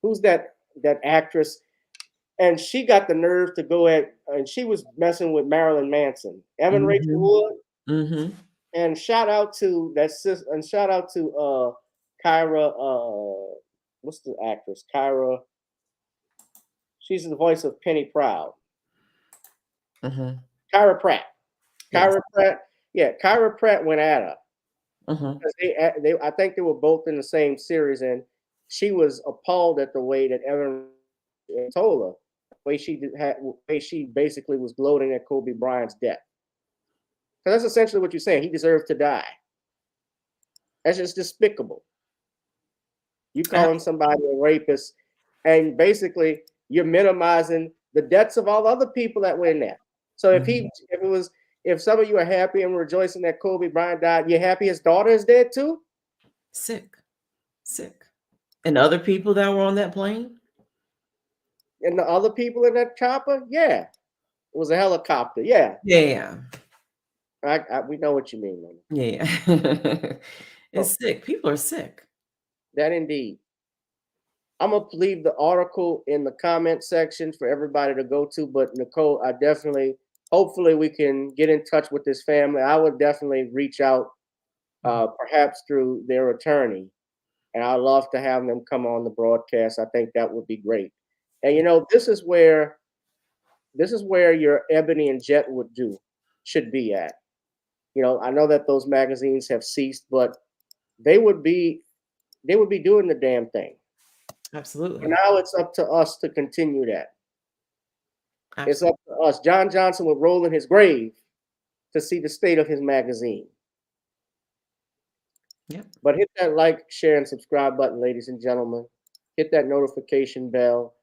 Speaker 1: Who's that actress? And she got the nerve to go and she was messing with Marilyn Manson. Evan Rachel Wood. And shout out to that sis, and shout out to Kyra, what's the actress? Kyra. She's the voice of Penny Proud. Kyra Pratt. Kyra Pratt. Yeah, Kyra Pratt went at her. I think they were both in the same series, and she was appalled at the way that Evan told her, the way she basically was gloating at Kobe Bryant's death. So that's essentially what you're saying. He deserved to die. That's just despicable. You calling somebody a rapist, and basically you're minimizing the deaths of all the other people that were in there. So if some of you are happy and rejoicing that Kobe Bryant died, you're happy his daughter is dead too?
Speaker 5: Sick. And other people that were on that plane?
Speaker 1: And the other people in that chopper? Yeah. It was a helicopter. Yeah.
Speaker 5: Yeah.
Speaker 1: We know what you mean, man.
Speaker 5: Yeah. It's sick. People are sick.
Speaker 1: That indeed. I'm gonna leave the article in the comment section for everybody to go to. But Nicole, I definitely, hopefully, we can get in touch with this family. I would definitely reach out, perhaps through their attorney, and I'd love to have them come on the broadcast. I think that would be great. And you know, this is where your Ebony and Jet should be at. You know, I know that those magazines have ceased, but they would be doing the damn thing.
Speaker 5: Absolutely.
Speaker 1: And now it's up to us to continue that.
Speaker 5: Absolutely.
Speaker 1: It's up to us. John Johnson would roll in his grave to see the state of his magazine.
Speaker 5: Yep.
Speaker 1: But hit that like, share, and subscribe button, ladies and gentlemen. Hit that notification bell.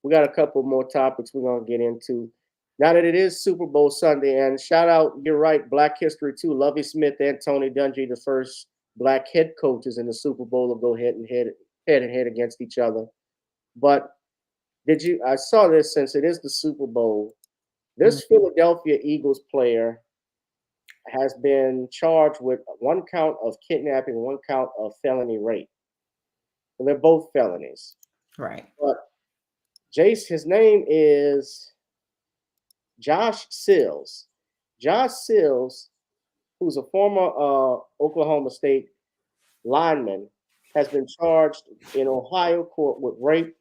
Speaker 1: We got a couple more topics we're going to get into. Now that it is Super Bowl Sunday, and shout out, you're right, Black History too. Lovie Smith and Tony Dungy, the first Black head coaches in the Super Bowl, will go head and head against each other. But I saw this, since it is the Super Bowl, this Philadelphia Eagles player has been charged with 1 count of kidnapping, 1 count of felony rape. And they're both felonies.
Speaker 5: Right.
Speaker 1: But his name is Josh Sills. Josh Sills, who's a former Oklahoma State lineman, has been charged in Ohio court with rape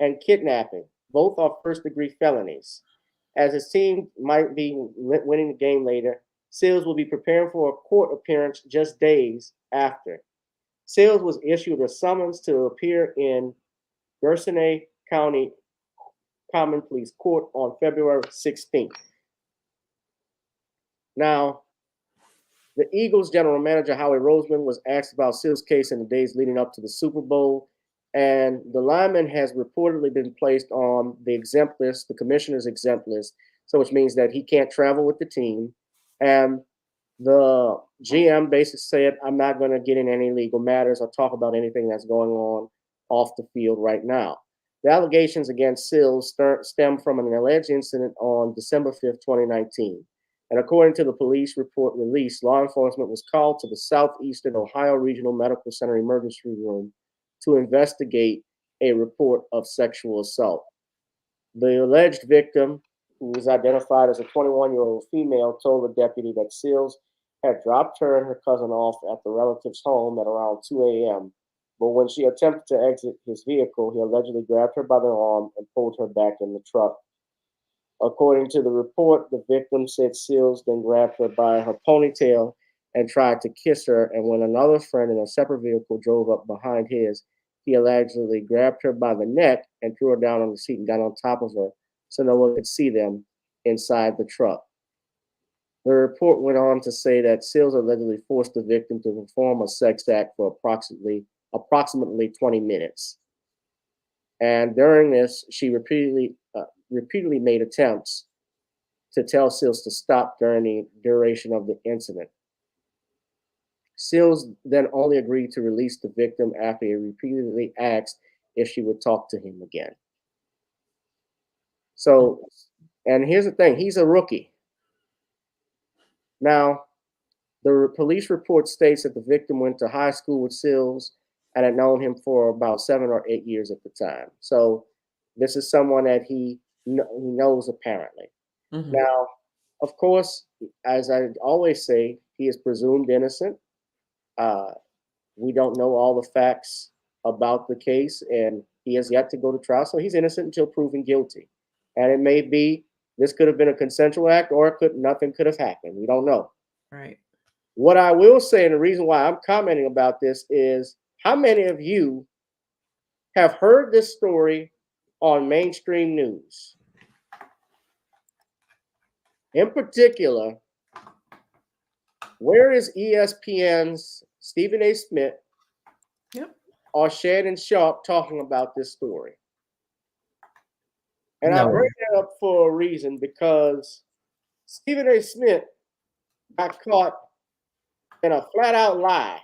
Speaker 1: and kidnapping. Both are first-degree felonies. As his team might be winning the game later, Sills will be preparing for a court appearance just days after. Sills was issued a summons to appear in Garcetti County Common Pleas Court on February 16th. Now, the Eagles general manager, Howie Roseman, was asked about Sills' case in the days leading up to the Super Bowl, and the lineman has reportedly been placed on the exempt list, the commissioner's exempt list, so which means that he can't travel with the team. And the GM basically said, I'm not going to get in any legal matters or talk about anything that's going on off the field right now. The allegations against Sills stem from an alleged incident on December 5th, 2019. And according to the police report released, law enforcement was called to the Southeastern Ohio Regional Medical Center emergency room to investigate a report of sexual assault. The alleged victim, who was identified as a 21-year-old female, told the deputy that Sills had dropped her and her cousin off at the relative's home at around 2 a.m. But when she attempted to exit his vehicle, he allegedly grabbed her by the arm and pulled her back in the truck. According to the report, the victim said Sills then grabbed her by her ponytail and tried to kiss her, and when another friend in a separate vehicle drove up behind his, he allegedly grabbed her by the neck and threw her down on the seat and got on top of her so no one could see them inside the truck. The report went on to say that Sills allegedly forced the victim to perform a sex act for approximately 20 minutes. And during this, she repeatedly made attempts to tell Sills to stop during the duration of the incident. Sills then only agreed to release the victim after he repeatedly asked if she would talk to him again. So, and here's the thing, he's a rookie. Now, the police report states that the victim went to high school with Sills and had known him for about 7 or 8 years at the time. So this is someone that he knows apparently. Mm-hmm. Now, of course, as I always say, he is presumed innocent. We don't know all the facts about the case, and he has yet to go to trial. So he's innocent until proven guilty. And it may be, this could have been a consensual act, or nothing could have happened. We don't know.
Speaker 5: Right.
Speaker 1: What I will say, and the reason why I'm commenting about this is, how many of you have heard this story on mainstream news? In particular, where is ESPN's Stephen A. Smith or Shannon Sharp talking about this story? And I bring that up for a reason, because Stephen A. Smith got caught in a flat-out lie.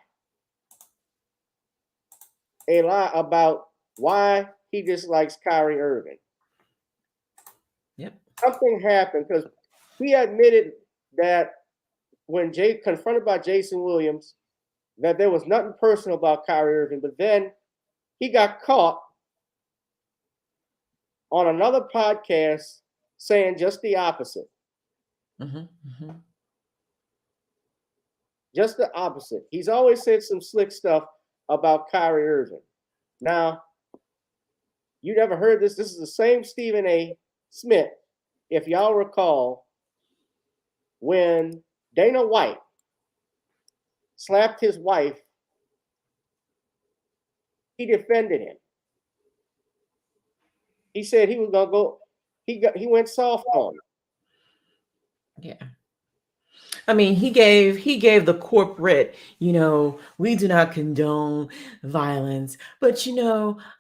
Speaker 1: A lie about why he dislikes Kyrie Irving.
Speaker 5: Yep.
Speaker 1: Something happened, because he admitted that when confronted by Jason Williams, that there was nothing personal about Kyrie Irving, but then he got caught on another podcast saying just the opposite. Just the opposite. He's always said some slick stuff about Kyrie Irving. Now, you never heard this. This is the same Stephen A. Smith, if y'all recall, when Dana White slapped his wife, he defended him. He said he was gonna go. He went soft on him.
Speaker 5: Yeah. I mean, he gave the corporate, we do not condone violence, but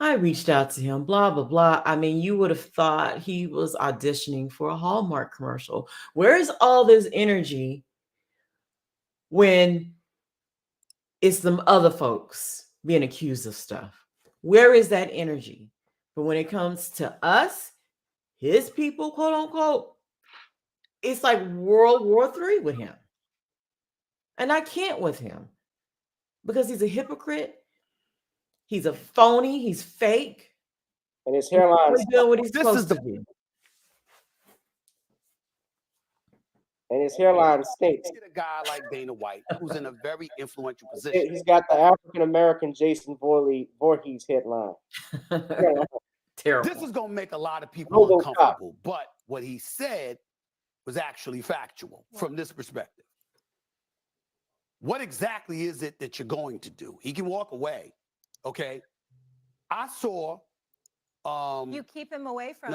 Speaker 5: I reached out to him, blah, blah, blah. I mean, you would have thought he was auditioning for a Hallmark commercial. Where is all this energy when it's some other folks being accused of stuff? Where is that energy? But when it comes to us, his people, quote unquote, it's like World War III with him. And I can't with him because he's a hypocrite. He's a phony. He's fake.
Speaker 1: And his hairline.
Speaker 5: He's doing what he's supposed to do.
Speaker 1: And his hairline stinks.
Speaker 10: Get a guy like Dana White, who's in a very influential position.
Speaker 1: He's got the African American Jason Voorhees headline.
Speaker 5: Terrible.
Speaker 10: This is going to make a lot of people uncomfortable. But what he said was actually factual from this perspective. What exactly is it that you're going to do? He can walk away, okay? I saw.
Speaker 11: You keep him away from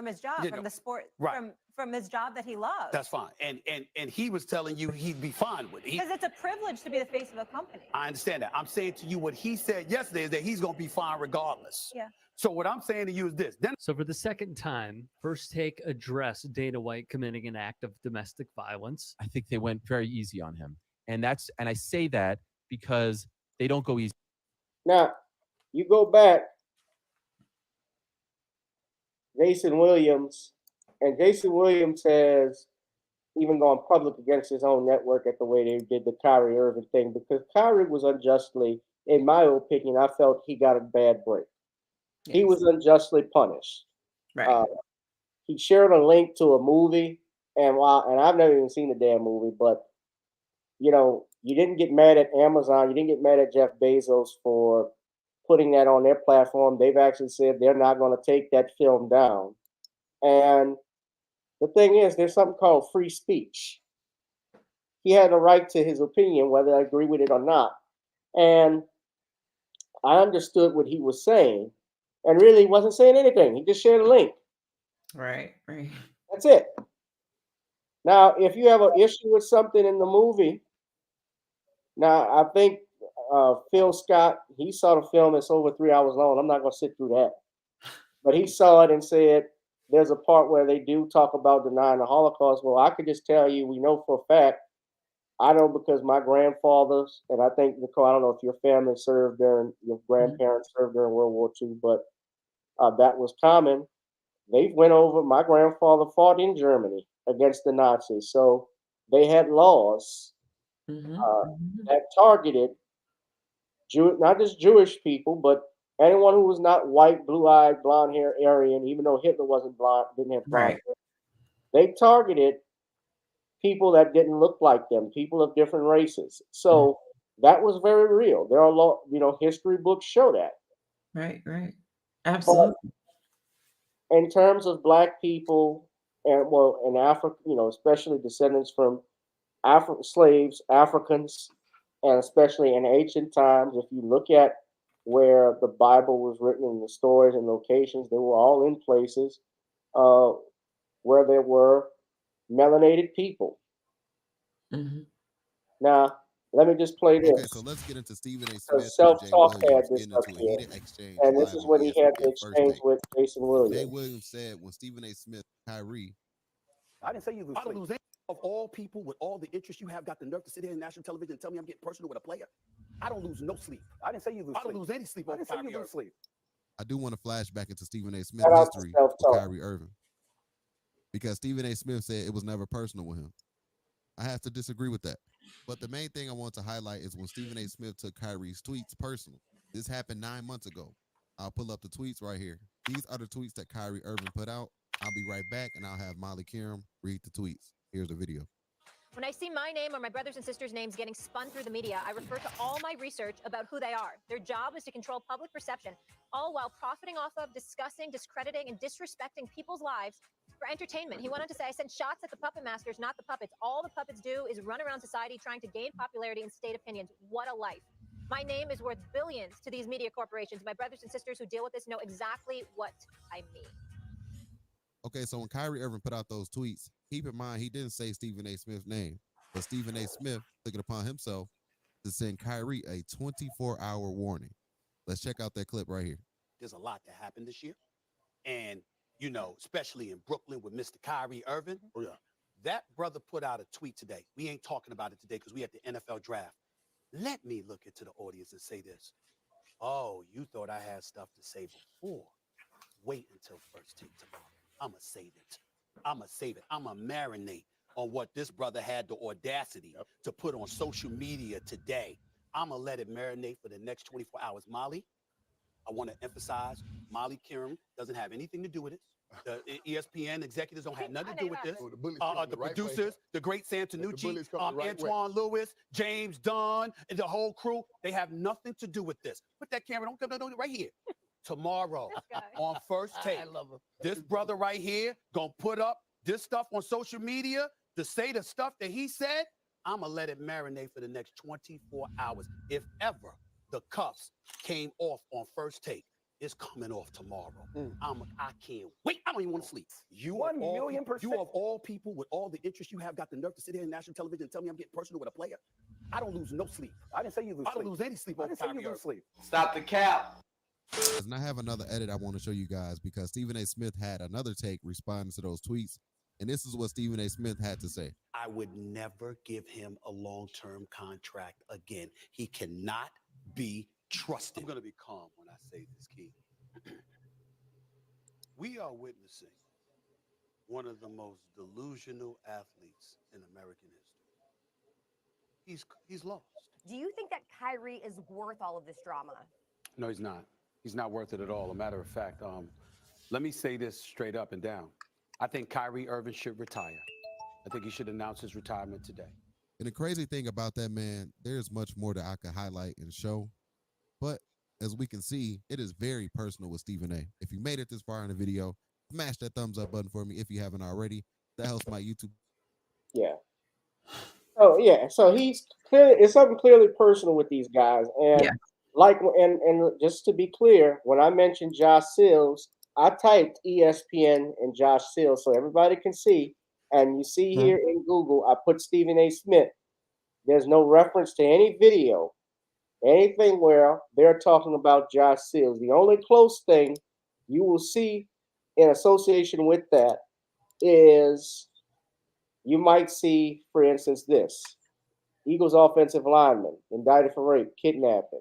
Speaker 11: his job, from the sport,
Speaker 10: right.
Speaker 11: from his job that he loves.
Speaker 10: That's fine, and he was telling you he'd be fine with it.
Speaker 11: Because it's a privilege to be the face of a company.
Speaker 10: I understand that. I'm saying to you what he said yesterday is that he's going to be fine regardless.
Speaker 11: Yeah.
Speaker 10: So what I'm saying to you is this.
Speaker 12: So for the second time, First Take addressed Dana White committing an act of domestic violence.
Speaker 13: I think they went very easy on him. And I say that because they don't go easy.
Speaker 1: Now, you go back, Jason Williams, and Jason Williams has even gone public against his own network at the way they did the Kyrie Irving thing, because Kyrie was unjustly, in my opinion, I felt he got a bad break. Yes. He was unjustly punished.
Speaker 5: Right.
Speaker 1: He shared a link to a movie, and I've never even seen the damn movie, but you didn't get mad at Amazon, you didn't get mad at Jeff Bezos for putting that on their platform. They've actually said they're not going to take that film down. And the thing is, there's something called free speech. He had a right to his opinion, whether I agree with it or not. And I understood what he was saying, and really he wasn't saying anything. He just shared a link.
Speaker 5: Right.
Speaker 1: That's it. Now, if you have an issue with something in the movie, now I think Phil Scott, he saw the film. It's over 3 hours long. I'm not going to sit through that. But he saw it and said, there's a part where they do talk about denying the Holocaust. Well, I could just tell you, we know for a fact, I know because my grandfathers, and I think, Nicole, I don't know if your family served during, your grandparents served during World War II, but that was common. They went over, my grandfather fought in Germany against the Nazis. So they had laws that targeted not just Jewish people, but anyone who was not white, blue-eyed, blonde-haired, Aryan, even though Hitler wasn't blonde, didn't have blonde hair. They targeted people that didn't look like them, people of different races. So that was very real. There are history books show that.
Speaker 5: Right. Absolutely.
Speaker 1: But in terms of Black people, and in Africa, especially descendants from slaves, Africans, and especially in ancient times, if you look at where the Bible was written in the stories and locations, they were all in places where there were melanated people. Now, let me just play this.
Speaker 14: Okay, so let's get into Stephen A. Smith.
Speaker 1: Self-talk had this up here, and this is when he had the exchange with Jason Williams.
Speaker 14: Jay Williams said when Stephen A. Smith, Kyrie.
Speaker 10: I didn't say you lose. I don't lose any. Of all people with all the interest you have, got the nerve to sit here on national television and tell me I'm getting personal with a player. I don't lose no sleep. I didn't say you lose. I don't lose any sleep. I didn't say you lose sleep.
Speaker 14: I do want to flash back into Stephen A. Smith's history with Kyrie Irving, because Stephen A. Smith said it was never personal with him. I have to disagree with that. But the main thing I want to highlight is when Stephen A. Smith took Kyrie's tweets personal. This happened 9 months ago. I'll pull up the tweets right here. These are the tweets that Kyrie Irving put out. I'll be right back, and I'll have Molly Kiram read the tweets. Here's the video.
Speaker 11: When I see my name or my brothers and sisters' names getting spun through the media, I refer to all my research about who they are. Their job is to control public perception, all while profiting off of discussing, discrediting, and disrespecting people's lives for entertainment. He went on to say, I sent shots at the puppet masters, not the puppets. All the puppets do is run around society trying to gain popularity and state opinions. What a life. My name is worth billions to these media corporations. My brothers and sisters who deal with this know exactly what I mean.
Speaker 14: Okay, so when Kyrie Irving put out those tweets, keep in mind he didn't say Stephen A. Smith's name, but Stephen A. Smith took it upon himself to send Kyrie a 24-hour warning. Let's check out that clip right here.
Speaker 10: There's a lot that happened this year. And, you know, especially in Brooklyn with Mr. Kyrie Irving. Oh, yeah. That brother put out a tweet today. We ain't talking about it today because we at the NFL draft. Let me look into the audience and say this. Oh, you thought I had stuff to say before. Wait until first take tomorrow. I'ma save it. I'ma save it. I'ma marinate on what this brother had the audacity to put on social media today. I'ma let it marinate for the next 24 hours. Molly, I want to emphasize, Molly Kiram doesn't have anything to do with it. The ESPN executives don't have nothing to do with this. The producers, the great Sam Tanucci, Antoine Lewis, James Dunn, and the whole crew, they have nothing to do with this. Put that camera, don't come right here. Tomorrow on First Take, this brother right here gonna put up this stuff on social media to say the stuff that he said. I'ma let it marinate for the next 24 hours. If ever the cuffs came off on First Take, it's coming off tomorrow. I can't wait. I don't even want to sleep. You of all people with all the interest you have got the nerve to sit here in national television and tell me I'm getting personal with a player. I don't lose no sleep. I didn't say you lose sleep. I don't lose any sleep over Kyrie Irving.
Speaker 1: Stop the cap.
Speaker 14: And I have another edit I want to show you guys because Stephen A. Smith had another take responding to those tweets. And this is what Stephen A. Smith had to say.
Speaker 10: I would never give him a long-term contract again. He cannot be trusted. I'm going to be calm when I say this, Keith. We are witnessing one of the most delusional athletes in American history. He's lost.
Speaker 15: Do you think that Kyrie is worth all of this drama?
Speaker 16: No, he's not. He's not worth it at all. A matter of fact, let me say this straight up and down. I think Kyrie Irving should retire. I think he should announce his retirement today.
Speaker 14: And the crazy thing about that, man, there's much more that I could highlight and show. But as we can see, it is very personal with Stephen A. If you made it this far in the video, smash that thumbs up button for me if you haven't already. That helps my YouTube.
Speaker 1: Yeah. Oh, yeah. So he's clearly, it's something clearly personal with these guys. And
Speaker 5: Yeah.
Speaker 1: like, and just to be clear, when I mentioned Josh Sills, I typed ESPN and Josh Sills so everybody can see. And you see here in Google, I put Stephen A. Smith. There's no reference to any video, anything where they're talking about Josh Sills. The only close thing you will see in association with that is you might see, for instance, this. Eagles offensive lineman indicted for rape, kidnapping.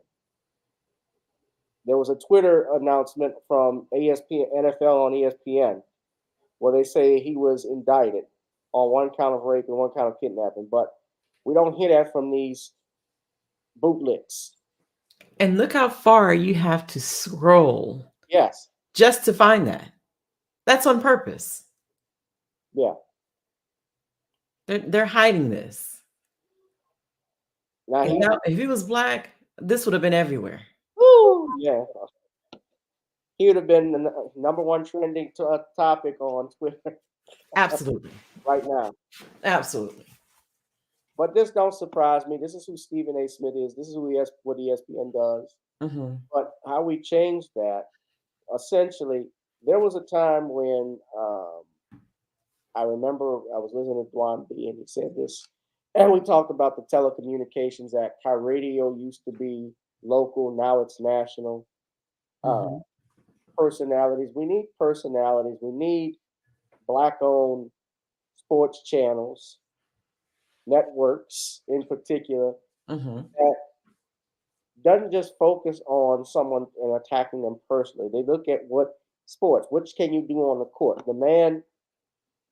Speaker 1: There was a Twitter announcement from ESPN, NFL on ESPN, where they say he was indicted on one count of rape and one count of kidnapping. But we don't hear that from these bootlicks.
Speaker 5: And look how far you have to scroll.
Speaker 1: Yes.
Speaker 5: Just to find that. That's on purpose.
Speaker 1: Yeah.
Speaker 5: They're hiding this.
Speaker 1: Now,
Speaker 5: if he was black, this would have been everywhere.
Speaker 1: Woo, yeah. He would have been the number one trending topic on Twitter.
Speaker 5: Absolutely.
Speaker 1: Right now.
Speaker 5: Absolutely.
Speaker 1: But this don't surprise me. This is who Stephen A. Smith is. This is what ESPN does.
Speaker 5: Mm-hmm.
Speaker 1: But how we changed that, essentially, there was a time when I remember I was listening to Dwan B. and he said this, and we talked about the Telecommunications Act, how radio used to be local, now it's national. Personalities. We need personalities. We need Black-owned sports channels, networks in particular, that doesn't just focus on someone and attacking them personally. They look at what sports, which can you do on the court. The man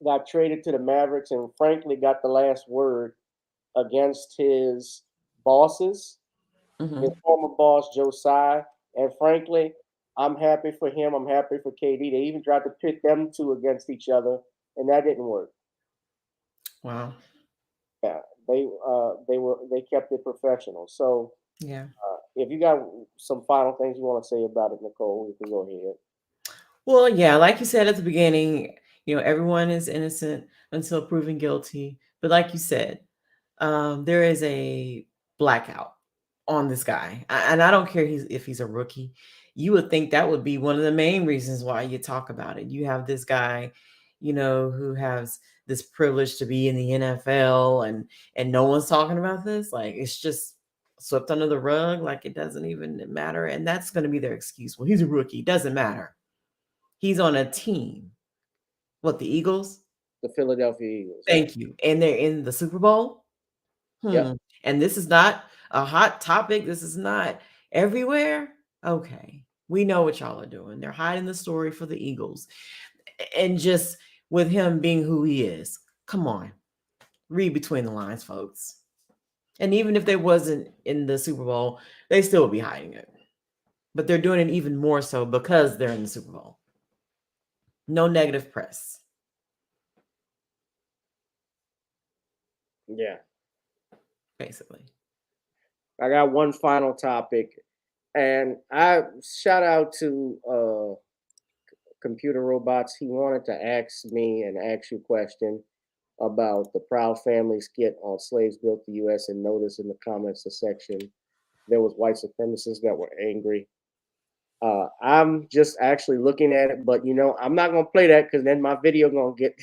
Speaker 1: got traded to the Mavericks and frankly got the last word against his bosses, his former boss, Joe Tsai, and frankly, I'm happy for him. I'm happy for KD. They even tried to pit them two against each other, and that didn't work.
Speaker 5: Wow.
Speaker 1: Yeah, they kept it professional. So
Speaker 5: Yeah.
Speaker 1: if you got some final things you want to say about it, Nicole, you can go ahead.
Speaker 5: Well, yeah, like you said at the beginning, everyone is innocent until proven guilty. But like you said, there is a blackout on this guy, and I don't care if he's a rookie. You would think that would be one of the main reasons why you talk about it. You have this guy, who has this privilege to be in the NFL, and no one's talking about this. Like, it's just swept under the rug, like it doesn't even matter. And that's going to be their excuse. Well, he's a rookie. Doesn't matter. He's on a team. What, the Eagles?
Speaker 1: The Philadelphia Eagles.
Speaker 5: Thank you. And they're in the Super Bowl.
Speaker 1: Yep.
Speaker 5: And this is not a hot topic. This is not everywhere. Okay. We know what y'all are doing. They're hiding the story for the Eagles. And just with him being who he is, come on. Read between the lines, folks. And even if they wasn't in the Super Bowl, they still would be hiding it. But they're doing it even more so because they're in the Super Bowl. No negative press.
Speaker 1: Yeah.
Speaker 5: Basically.
Speaker 1: I got one final topic, and I shout out to Computer Robots. He wanted to ask me and ask you a question about the Proud Family skit on Slaves Built the U.S. and notice in the comments section there was white supremacists that were angry. I'm just actually looking at it, but I'm not gonna play that because then my video gonna get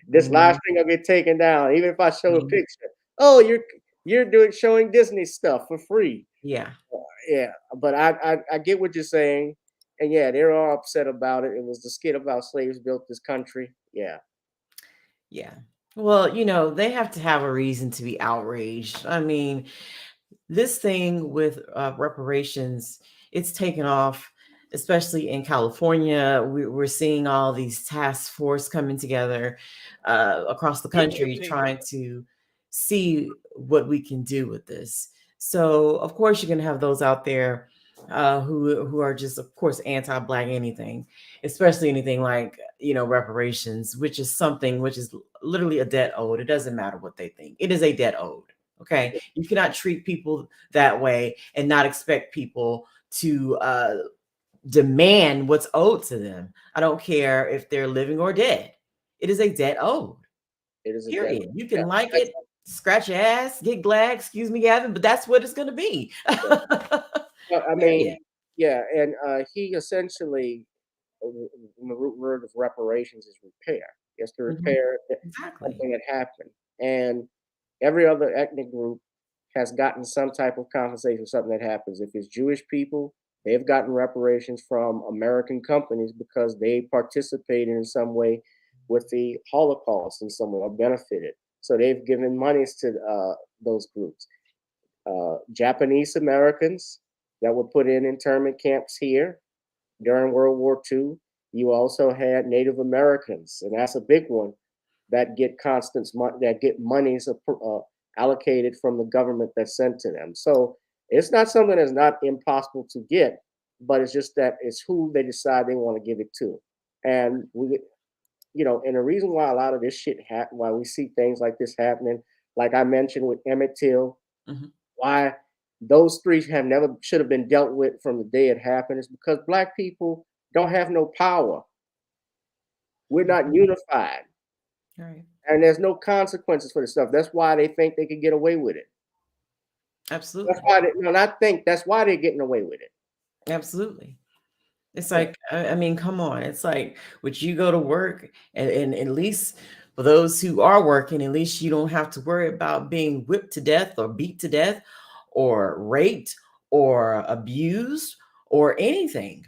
Speaker 1: this live stream gonna get taken down. Even if I show a picture, oh, you're showing Disney stuff for free.
Speaker 5: Yeah.
Speaker 1: Yeah, but I get what you're saying, and yeah, they're all upset about it. It was the skit about slaves built this country. Yeah.
Speaker 5: Yeah. Well, they have to have a reason to be outraged. I mean, this thing with reparations, it's taken off, especially in California. We're seeing all these task force coming together across the country trying to see what we can do with this. So, of course, you're going to have those out there who are just, of course, anti-Black anything, especially anything like, reparations, which is something which is literally a debt owed. It doesn't matter what they think. It is a debt owed. Okay. You cannot treat people that way and not expect people to demand what's owed to them. I don't care if they're living or dead. It is a debt owed.
Speaker 1: It is a
Speaker 5: period.
Speaker 1: debt.
Speaker 5: You can like it, scratch your ass, get glad, excuse me, Gavin, but that's what it's going to be.
Speaker 1: Well, I mean, yeah, and he essentially, the root word of reparations is repair. It's to repair something that happened, and every other ethnic group has gotten some type of compensation for something that happens. If it's Jewish people, they've gotten reparations from American companies because they participated in some way with the Holocaust in some way or benefited. So they've given monies to those groups. Japanese Americans that were put in internment camps here during World War II. You also had Native Americans, and that's a big one that get monies allocated from the government that's sent to them. So it's not something that's not impossible to get, but it's just that it's who they decide they want to give it to. And and the reason why a lot of this shit why we see things like this happening, like I mentioned with Emmett Till, why those three should have been dealt with from the day it happened is because Black people don't have no power. We're not unified.
Speaker 5: Right.
Speaker 1: And there's no consequences for this stuff. That's why they think they can get away with it.
Speaker 5: Absolutely.
Speaker 1: That's why that's why they're getting away with it.
Speaker 5: Absolutely. It's like, I mean, come on. It's like, would you go to work and at least for those who are working, at least you don't have to worry about being whipped to death or beat to death or raped or abused or anything.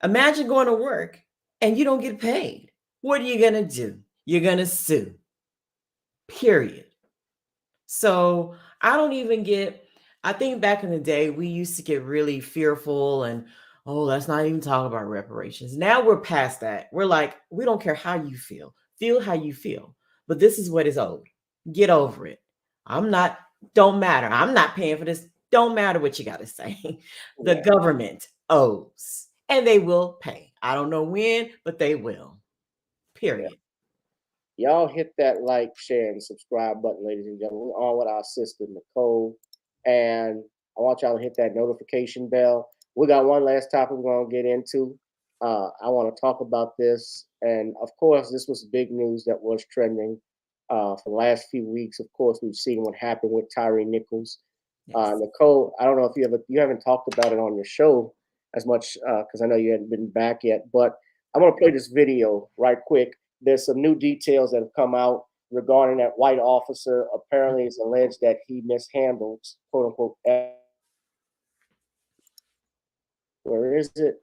Speaker 5: Imagine going to work and you don't get paid. What are you going to do? You're going to sue. Period. So I don't even I think back in the day, we used to get really fearful and, oh, let's not even talk about reparations. Now we're past that. We're like, we don't care how you feel how you feel, but this is what is owed. Get over it. Don't matter. I'm not paying for this. Don't matter what you got to say. The government owes. and they will pay. I don't know when, but they will. Period.
Speaker 1: Y'all hit that like, share, and subscribe button, ladies and gentlemen. We're on with our sister, Nicole. And I want y'all to hit that notification bell. We got one last topic we're going to get into. I want to talk about this. And of course, this was big news that was trending for the last few weeks. Of course, we've seen what happened with Tyre Nichols. Nicole, I don't know if you haven't talked about it on your show as much because I know you hadn't been back yet, but I want to play this video right quick. There's some new details that have come out regarding that white officer. Apparently, it's alleged that he mishandled, quote unquote, where is it?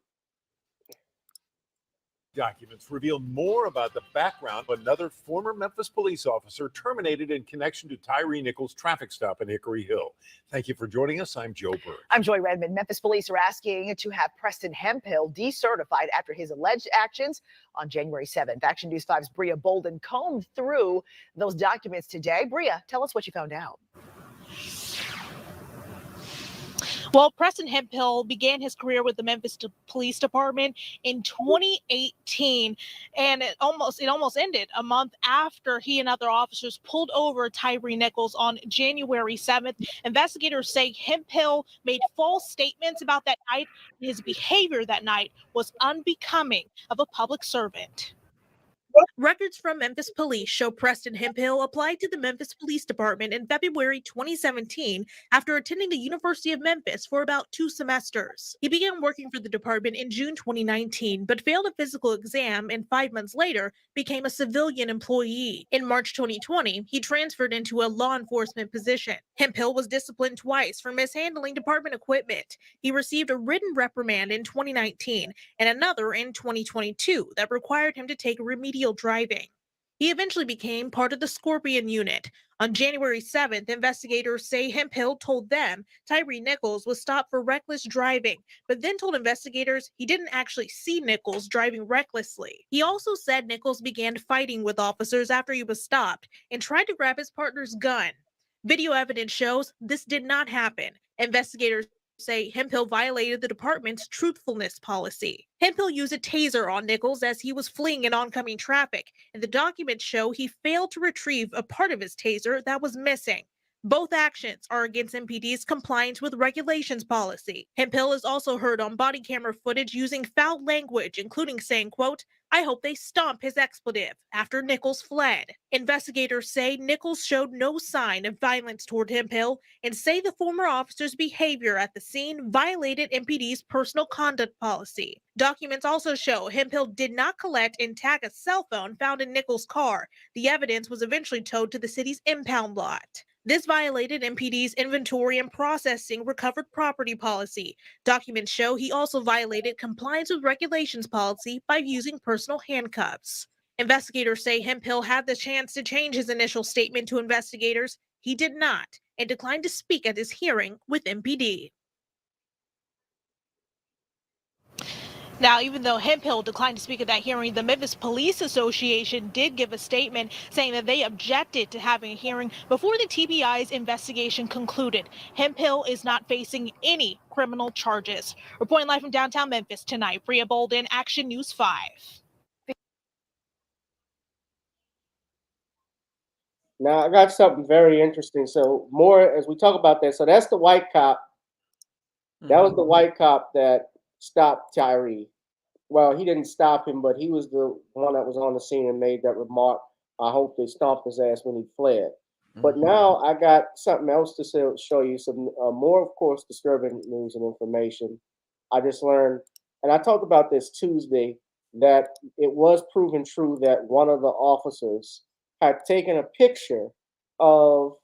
Speaker 17: Documents reveal more about the background of another former Memphis police officer terminated in connection to Tyre Nichols' traffic stop in Hickory Hill. Thank you for joining us. I'm Joe Berg.
Speaker 18: I'm Joy Redmond. Memphis police are asking to have Preston Hemphill decertified after his alleged actions on January 7th. Action News 5's Bria Bolden combed through those documents today. Bria, tell us what you found out.
Speaker 19: Well, Preston Hemphill began his career with the Memphis Police Department in 2018, and it almost ended a month after he and other officers pulled over Tyre Nichols on January 7th. Investigators say Hemphill made false statements about that night, and his behavior that night was unbecoming of a public servant. Records from Memphis police show Preston Hemphill applied to the Memphis Police Department in February 2017 after attending the University of Memphis for about 2 semesters. He began working for the department in June 2019, but failed a physical exam and 5 months later became a civilian employee. In March 2020, he transferred into a law enforcement position. Hemphill was disciplined twice for mishandling department equipment. He received a written reprimand in 2019 and another in 2022 that required him to take remedial driving. He eventually became part of the Scorpion unit. On January 7th, investigators say Hemphill told them Tyre Nichols was stopped for reckless driving, but then told investigators he didn't actually see Nichols driving recklessly. He also said Nichols began fighting with officers after he was stopped and tried to grab his partner's gun. Video evidence shows this did not happen. Investigators say Hemphill violated the department's truthfulness policy. Hemphill used a taser on Nichols as he was fleeing in oncoming traffic, and the documents show he failed to retrieve a part of his taser that was missing. Both actions are against MPD's compliance with regulations policy. Hemphill is also heard on body camera footage using foul language, including saying, quote, "I hope they stomp his expletive," after Nichols fled. Investigators say Nichols showed no sign of violence toward Hemphill and say the former officer's behavior at the scene violated MPD's personal conduct policy. Documents also show Hemphill did not collect and tag a cell phone found in Nichols' car. The evidence was eventually towed to the city's impound lot. This violated MPD's inventory and processing recovered property policy. Documents show he also violated compliance with regulations policy by using personal handcuffs. Investigators say Hemphill had the chance to change his initial statement to investigators. He did not and declined to speak at his hearing with MPD. Now, even though Hemphill declined to speak at that hearing, the Memphis Police Association did give a statement saying that they objected to having a hearing before the TBI's investigation concluded. Hemphill is not facing any criminal charges. Reporting live from downtown Memphis tonight, Bria Bolden, Action News 5.
Speaker 1: Now, I got something very interesting. So, more as we talk about that, so that's the white cop. That was the white cop that stopped Tyre. Well, he didn't stop him, but he was the one that was on the scene and made that remark. I hope they stomped his ass when he fled. But now I got something else to show you, some more, of course, disturbing news and information. I just learned, and I talked about this Tuesday, that it was proven true that one of the officers had taken a picture of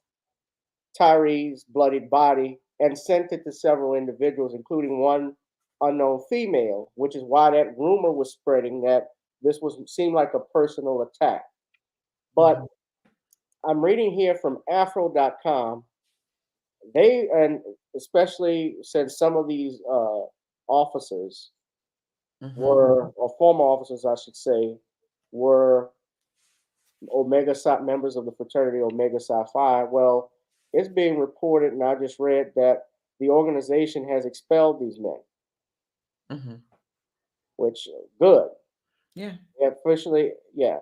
Speaker 1: Tyre's bloodied body and sent it to several individuals, including one unknown female, which is why that rumor was spreading that this seemed like a personal attack. But I'm reading here from afro.com. They, and especially said some of these officers were, or former officers, I should say, were Omega Psi members of the fraternity Omega Psi Phi. Well, it's being reported, and I just read that the organization has expelled these men. which good.
Speaker 5: Yeah.
Speaker 1: They officially, yeah.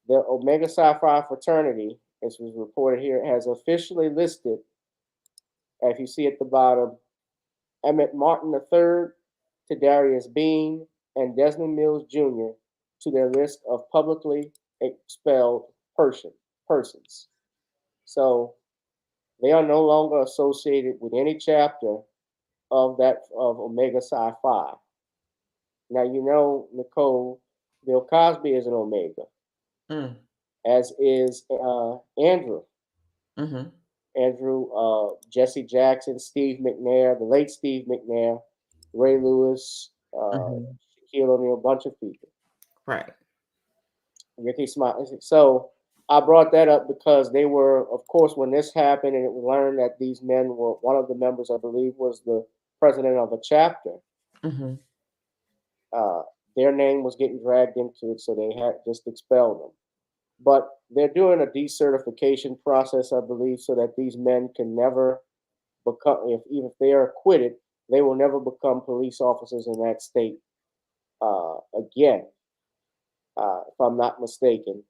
Speaker 1: The Omega Psi Phi fraternity, as was reported here, has officially listed, if you see at the bottom, Emmett Martin III, Tadarius Bean, and Desmond Mills Jr. to their list of publicly expelled persons. So they are no longer associated with any chapter of Omega Psi Phi. Now you know, Nicole, Bill Cosby is an Omega, as is Andrew.
Speaker 5: Mm-hmm.
Speaker 1: Andrew, Jesse Jackson, Steve McNair, the late Steve McNair, Ray Lewis, Shaquille O'Neal, a bunch of people.
Speaker 5: Right.
Speaker 1: Ricky Smiley. So I brought that up because they were, of course, when this happened and it was learned that these men were, one of the members, I believe, was the president of a chapter.
Speaker 5: Mm-hmm.
Speaker 1: Their name was getting dragged into it, so they had just expelled them. But they're doing a decertification process, I believe, so that these men can never become, even if they are acquitted, they will never become police officers in that state again, if I'm not mistaken.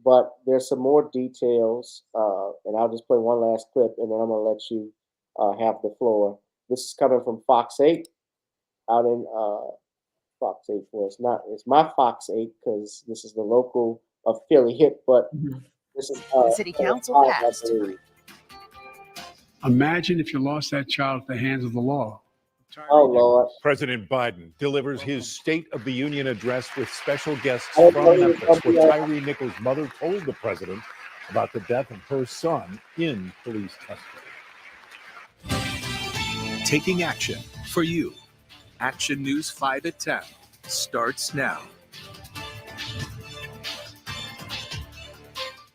Speaker 1: But there's some more details, and I'll just play one last clip, and then I'm going to let you have the floor. This is coming from Fox 8 out in Fox 8 for us. It's my Fox 8 because this is the local affiliate, but this is
Speaker 18: The city council passed.
Speaker 20: Imagine if you lost that child at the hands of the law.
Speaker 1: Oh, Lord.
Speaker 17: President Biden delivers his State of the Union address with special guests
Speaker 1: Oh,
Speaker 17: from
Speaker 1: Lord,
Speaker 17: Memphis, where
Speaker 1: yeah.
Speaker 17: Tyree Nichols' mother told the president about the death of her son in police custody.
Speaker 21: Taking action for you. Action News 5 at 10 starts now.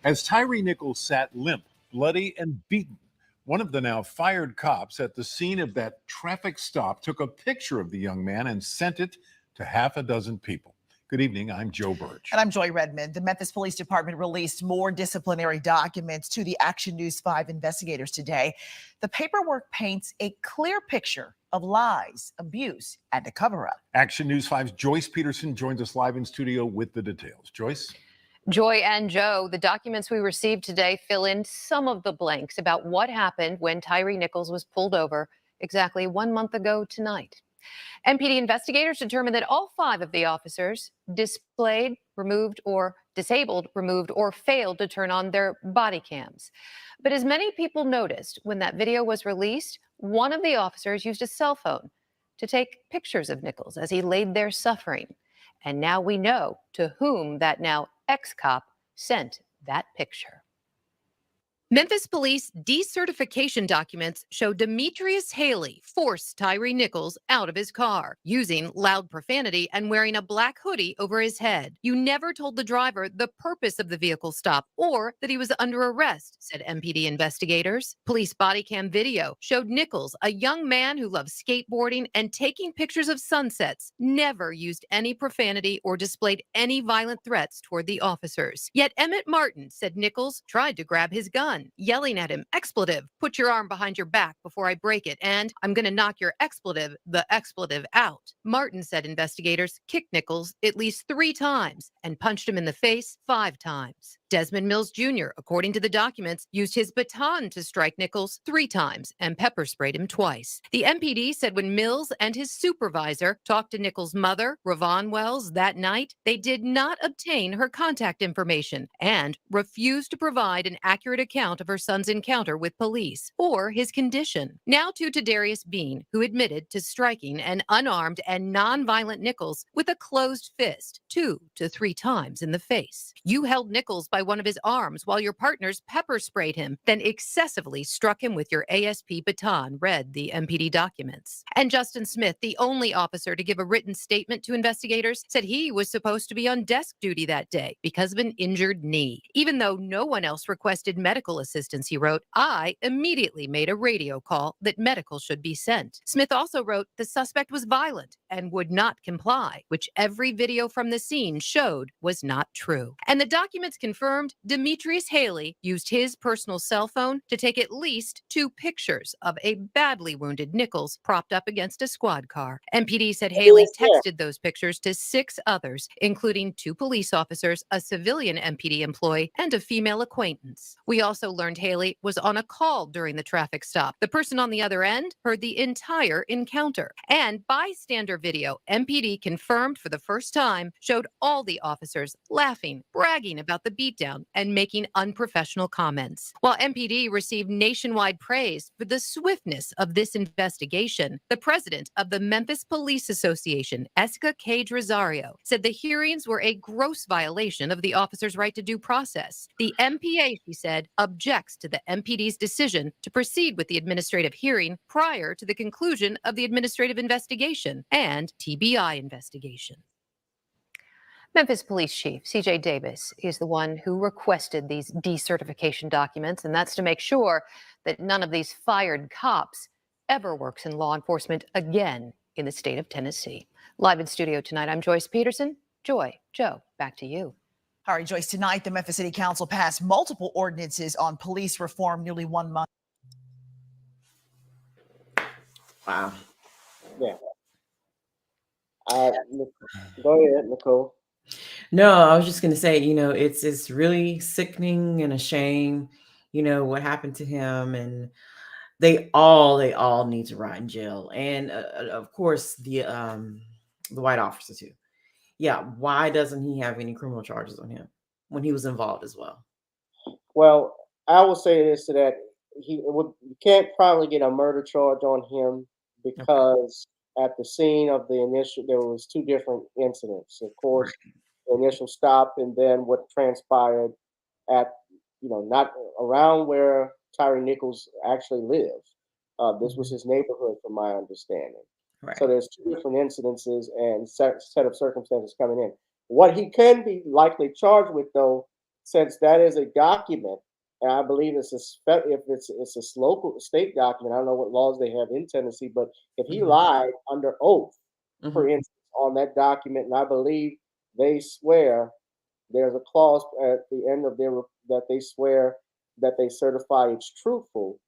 Speaker 17: As Tyree Nichols sat limp, bloody, and beaten, one of the now fired cops at the scene of that traffic stop took a picture of the young man and sent it to half a dozen people. Good evening, I'm Joe Birch.
Speaker 18: And I'm Joy Redmond. The Memphis Police Department released more disciplinary documents to the Action News 5 investigators today. The paperwork paints a clear picture of lies, abuse, and a cover-up.
Speaker 17: Action News 5's Joyce Peterson joins us live in studio with the details. Joyce?
Speaker 22: Joy and Joe, the documents we received today fill in some of the blanks about what happened when Tyree Nichols was pulled over exactly 1 month ago tonight. MPD investigators determined that all 5 of the officers displayed, removed, or disabled, removed, or failed to turn on their body cams. But as many people noticed when that video was released, one of the officers used a cell phone to take pictures of Nichols as he laid there suffering. And now we know to whom that now ex-cop sent that picture. Memphis police decertification documents show Demetrius Haley forced Tyree Nichols out of his car using loud profanity and wearing a black hoodie over his head. You never told the driver the purpose of the vehicle stop or that he was under arrest, said MPD investigators. Police body cam video showed Nichols, a young man who loves skateboarding and taking pictures of sunsets, never used any profanity or displayed any violent threats toward the officers. Yet Emmett Martin said Nichols tried to grab his gun, yelling at him, expletive, put your arm behind your back before I break it, and I'm going to knock your expletive, the expletive, out. Martin said investigators kicked Nichols at least 3 times and punched him in the face 5 times. Desmond Mills Jr., according to the documents, used his baton to strike Nichols 3 times and pepper sprayed him twice. The MPD said when Mills and his supervisor talked to Nichols' mother, Ravon Wells, that night, they did not obtain her contact information and refused to provide an accurate account of her son's encounter with police or his condition. Now to Tadarius Bean, who admitted to striking an unarmed and non-violent Nichols with a closed fist 2 to 3 times in the face. You held Nichols by one of his arms while your partners pepper sprayed him, then excessively struck him with your ASP baton, read the MPD documents. And Justin Smith, the only officer to give a written statement to investigators, said he was supposed to be on desk duty that day because of an injured knee. Even though no one else requested medical assistance, he wrote, I immediately made a radio call that medical should be sent. Smith also wrote the suspect was violent and would not comply, which every video from the scene showed was not true. And the documents confirmed confirmed Demetrius Haley used his personal cell phone to take at least 2 pictures of a badly wounded Nichols propped up against a squad car. MPD said Haley texted those pictures to 6 others, including 2 police officers, a civilian MPD employee, and a female acquaintance. We also learned Haley was on a call during the traffic stop. The person on the other end heard the entire encounter. And bystander video, MPD confirmed for the first time, showed all the officers laughing, bragging about the beatdown, and making unprofessional comments. While MPD received nationwide praise for the swiftness of this investigation, the president of the Memphis Police Association, Esca Cage Rosario, said the hearings were a gross violation of the officers' right to due process. The MPA, she said, objects to the MPD's decision to proceed with the administrative hearing prior to the conclusion of the administrative investigation and TBI investigation. Memphis Police Chief CJ Davis is the one who requested these decertification documents, and that's to make sure that none of these fired cops ever works in law enforcement again in the state of Tennessee. Live in studio tonight, I'm Joyce Peterson. Joy, Joe, back to you.
Speaker 18: All right, Joyce, tonight the Memphis City Council passed multiple ordinances on police reform nearly 1 month.
Speaker 1: Wow. Yeah. Go ahead, Nicole.
Speaker 5: No, I was just going to say, it's really sickening and a shame, what happened to him, and they all need to rot in jail, and of course the white officer too. Yeah, why doesn't he have any criminal charges on him when he was involved as well?
Speaker 1: Well, I will say this to that you can't probably get a murder charge on him because at the scene of the initial, there was 2 different incidents. Of course, the initial stop and then what transpired at, not around where Tyre Nichols actually lived. This was his neighborhood, from my understanding.
Speaker 5: Right.
Speaker 1: So there's 2 different incidences and set of circumstances coming in. What he can be likely charged with, though, since that is a document, and I believe it's if it's a local state document, I don't know what laws they have in Tennessee, but if he lied under oath, for instance, on that document, and I believe they swear there's a clause at the end of that they swear that they certify it's truthful.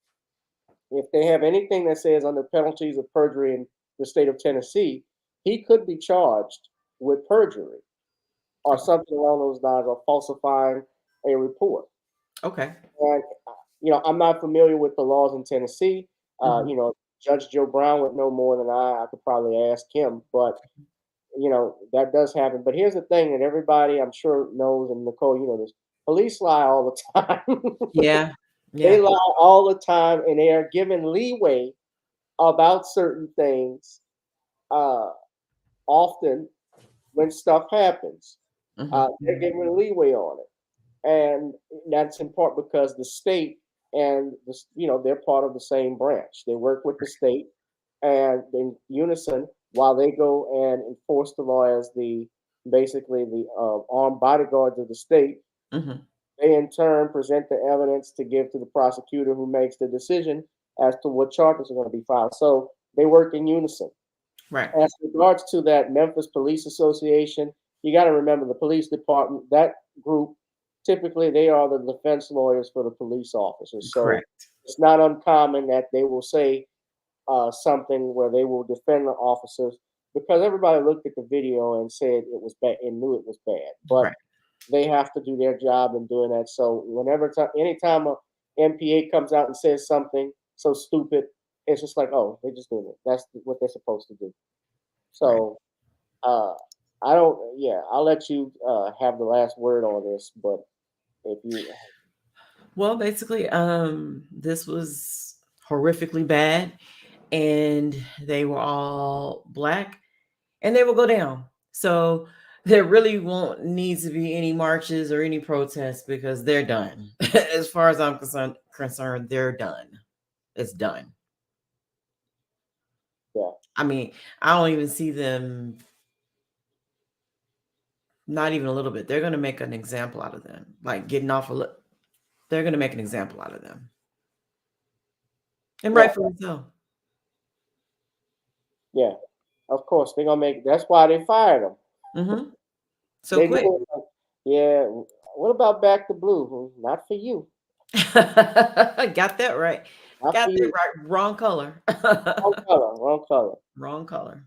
Speaker 1: If they have anything that says under penalties of perjury in the state of Tennessee, he could be charged with perjury or something along those lines, or falsifying a report.
Speaker 5: Okay.
Speaker 1: And I'm not familiar with the laws in Tennessee. Judge Joe Brown would know more than I could probably ask him, but that does happen. But here's the thing that everybody I'm sure knows, and Nicole, you know this: police lie all the time.
Speaker 5: Yeah.
Speaker 1: They lie all the time, and they are given leeway about certain things often when stuff happens. They're given leeway on it, and that's in part because the state and they're part of the same branch. They work with the state, and in unison, while they go and enforce the law as basically the armed bodyguards of the state. They in turn present the evidence to give to the prosecutor, who makes the decision as to what charges are going to be filed. So they work in unison.
Speaker 5: Right.
Speaker 1: As regards to that Memphis Police Association, you got to remember the police department, that group, typically they are the defense lawyers for the police officers. So
Speaker 5: Correct.
Speaker 1: it's not uncommon that they will say something where they will defend the officers, because everybody looked at the video and said it was bad and knew it was bad. But they have to do their job in doing that. So anytime a MPA comes out and says something so stupid, it's just like, oh, they're just doing it. That's what they're supposed to do. So I'll let you have the last word on this, but if you
Speaker 5: Well, basically, this was horrifically bad, and they were all Black, and they will go down. So there really won't need to be any marches or any protests, because they're done. As far as I'm concerned, they're done. It's done.
Speaker 1: Yeah.
Speaker 5: I mean, I don't even see them. Not even a little bit. They're going to make an example out of them. Like getting off they're going to make an example out of them. And rightfully so.
Speaker 1: Yeah, of course they're gonna make. That's why they fired them.
Speaker 5: So quick.
Speaker 1: Yeah, What about Back to Blue? Not for you.
Speaker 5: Got that right.
Speaker 1: Not
Speaker 5: Got
Speaker 1: for
Speaker 5: that
Speaker 1: you.
Speaker 5: right. Wrong color.
Speaker 1: Wrong color. Wrong color.
Speaker 5: Wrong color.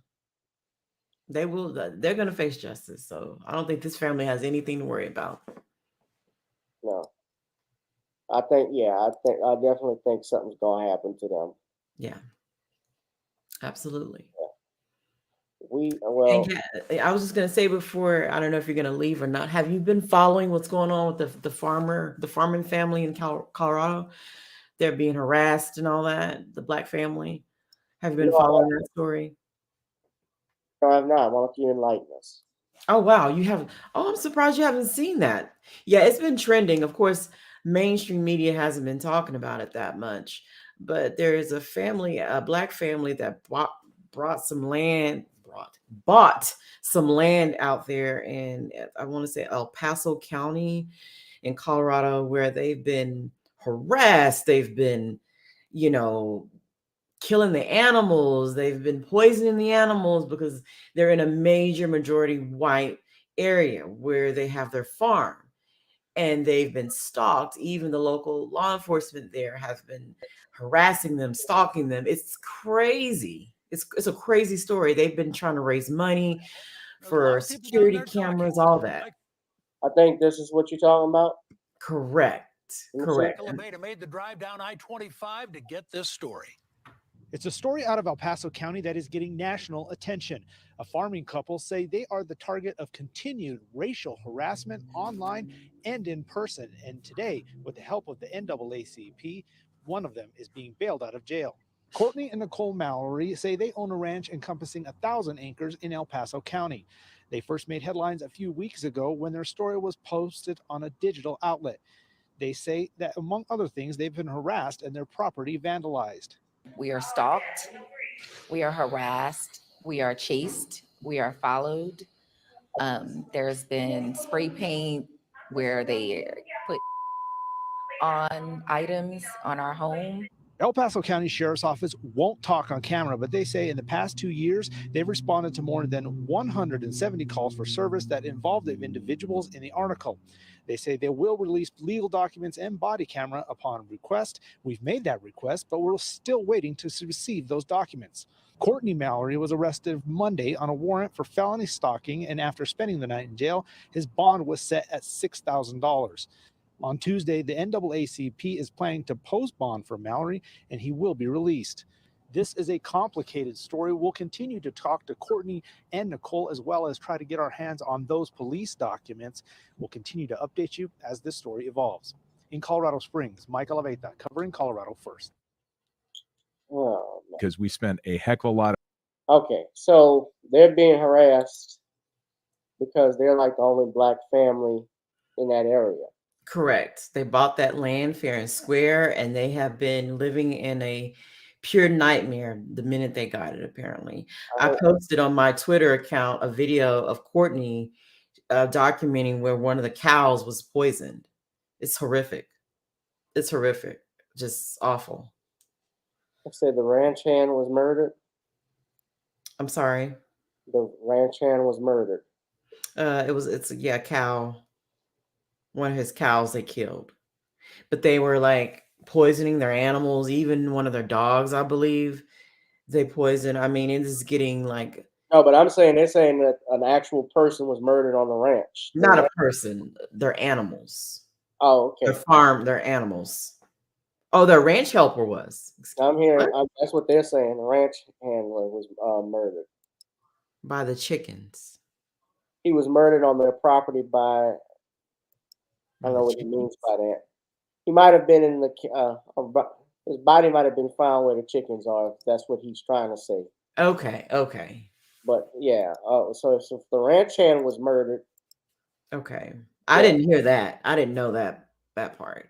Speaker 5: They will. They're going to face justice. So I don't think this family has anything to worry about.
Speaker 1: No. I think. Yeah. I definitely think something's gonna happen to them.
Speaker 5: Yeah. Absolutely.
Speaker 1: Well.
Speaker 5: I was just going to say before, I don't know if you're going to leave or not. Have you been following what's going on with the farming family in Colorado? They're being harassed and all that. The Black family. Have you been
Speaker 1: No,
Speaker 5: following that story?
Speaker 1: I have not. Why don't you enlighten us?
Speaker 5: Oh wow, you have. Oh, I'm surprised you haven't seen that. Yeah, it's been trending. Of course, mainstream media hasn't been talking about it that much, but there is a family, a Black family that brought some land, bought some land out there in, I want to say, El Paso County in Colorado, where they've been harassed. They've been, you know, killing the animals. They've been poisoning the animals because they're in a major majority white area where they have their farm, and they've been stalked. Even the local law enforcement there has been harassing them, stalking them. It's crazy. It's a crazy story. They've been trying to raise money for security cameras, all that.
Speaker 1: I think this is what you're talking about.
Speaker 5: Correct. Correct.
Speaker 3: Made the drive down I-25 to get this story.
Speaker 4: It's a story out of El Paso County that is getting national attention. A farming couple say they are the target of continued racial harassment online and in person. And today, with the help of the NAACP, one of them is being bailed out of jail. Courtney and Nicole Mallory say they own a ranch encompassing 1,000 acres in El Paso County. They first made headlines a few weeks ago when their story was posted on a digital outlet. They say that, among other things, they've been harassed and their property vandalized.
Speaker 23: We are stalked, we are harassed, we are chased, we are followed. There's been spray paint where they put on items on our home.
Speaker 4: El Paso County Sheriff's Office won't talk on camera, but they say in the past 2 years, they've responded to more than 170 calls for service that involve the individuals in the article. They say they will release legal documents and body camera upon request. We've made that request, but we're still waiting to receive those documents. Courtney Mallory was arrested Monday on a warrant for felony stalking, and after spending the night in jail, his bond was set at $6,000. On Tuesday, the NAACP is planning to post bond for Mallory, and he will be released. This is a complicated story. We'll continue to talk to Courtney and Nicole, as well as try to get our hands on those police documents. We'll continue to update you as this story evolves. In Colorado Springs, Mike Alaveta, covering Colorado First.
Speaker 24: Because we spent a heck of a lot of.
Speaker 1: Okay, so they're being harassed because they're like the only Black family in that area.
Speaker 5: Correct. They bought that land fair and square, and they have been living in a pure nightmare the minute they got it, apparently. I posted on my Twitter account a video of Courtney documenting where one of the cows was poisoned. It's horrific. It's horrific. Just awful.
Speaker 1: I said the ranch hand was murdered.
Speaker 5: I'm sorry.
Speaker 1: The ranch hand was murdered.
Speaker 5: It's a cow. One of his cows they killed, but they were like poisoning their animals. Even one of their dogs, I believe, they poisoned. I mean, it is getting like.
Speaker 1: No, but I'm saying they're saying that an actual person was murdered on the ranch.
Speaker 5: Not a person. They're animals.
Speaker 1: Oh, okay.
Speaker 5: Their farm. They're animals. Oh, their ranch helper was.
Speaker 1: I'm hearing. That's what they're saying. The ranch handler was murdered
Speaker 5: by the chickens.
Speaker 1: He was murdered on their property by. I don't know what he means by that. He might have been in the his body might have been found where the chickens are. If that's what he's trying to say.
Speaker 5: Okay.
Speaker 1: But yeah, so if the ranch hand was murdered.
Speaker 5: Okay, I didn't hear that. I didn't know that part.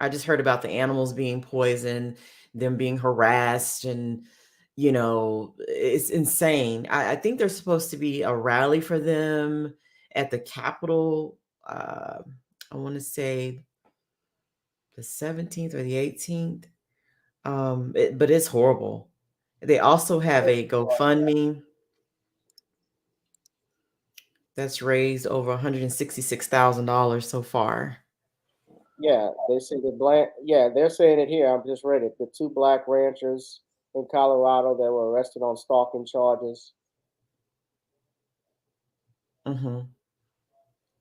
Speaker 5: I just heard about the animals being poisoned, them being harassed, and it's insane. I think there's supposed to be a rally for them at the Capitol. I want to say the 17th or the 18th. But it's horrible. They also have a GoFundMe. That's raised over $166,000 so far.
Speaker 1: Yeah, they say the black. Yeah, they're saying it here. I've just read it. The 2 black ranchers in Colorado that were arrested on stalking charges.
Speaker 5: Mm-hmm.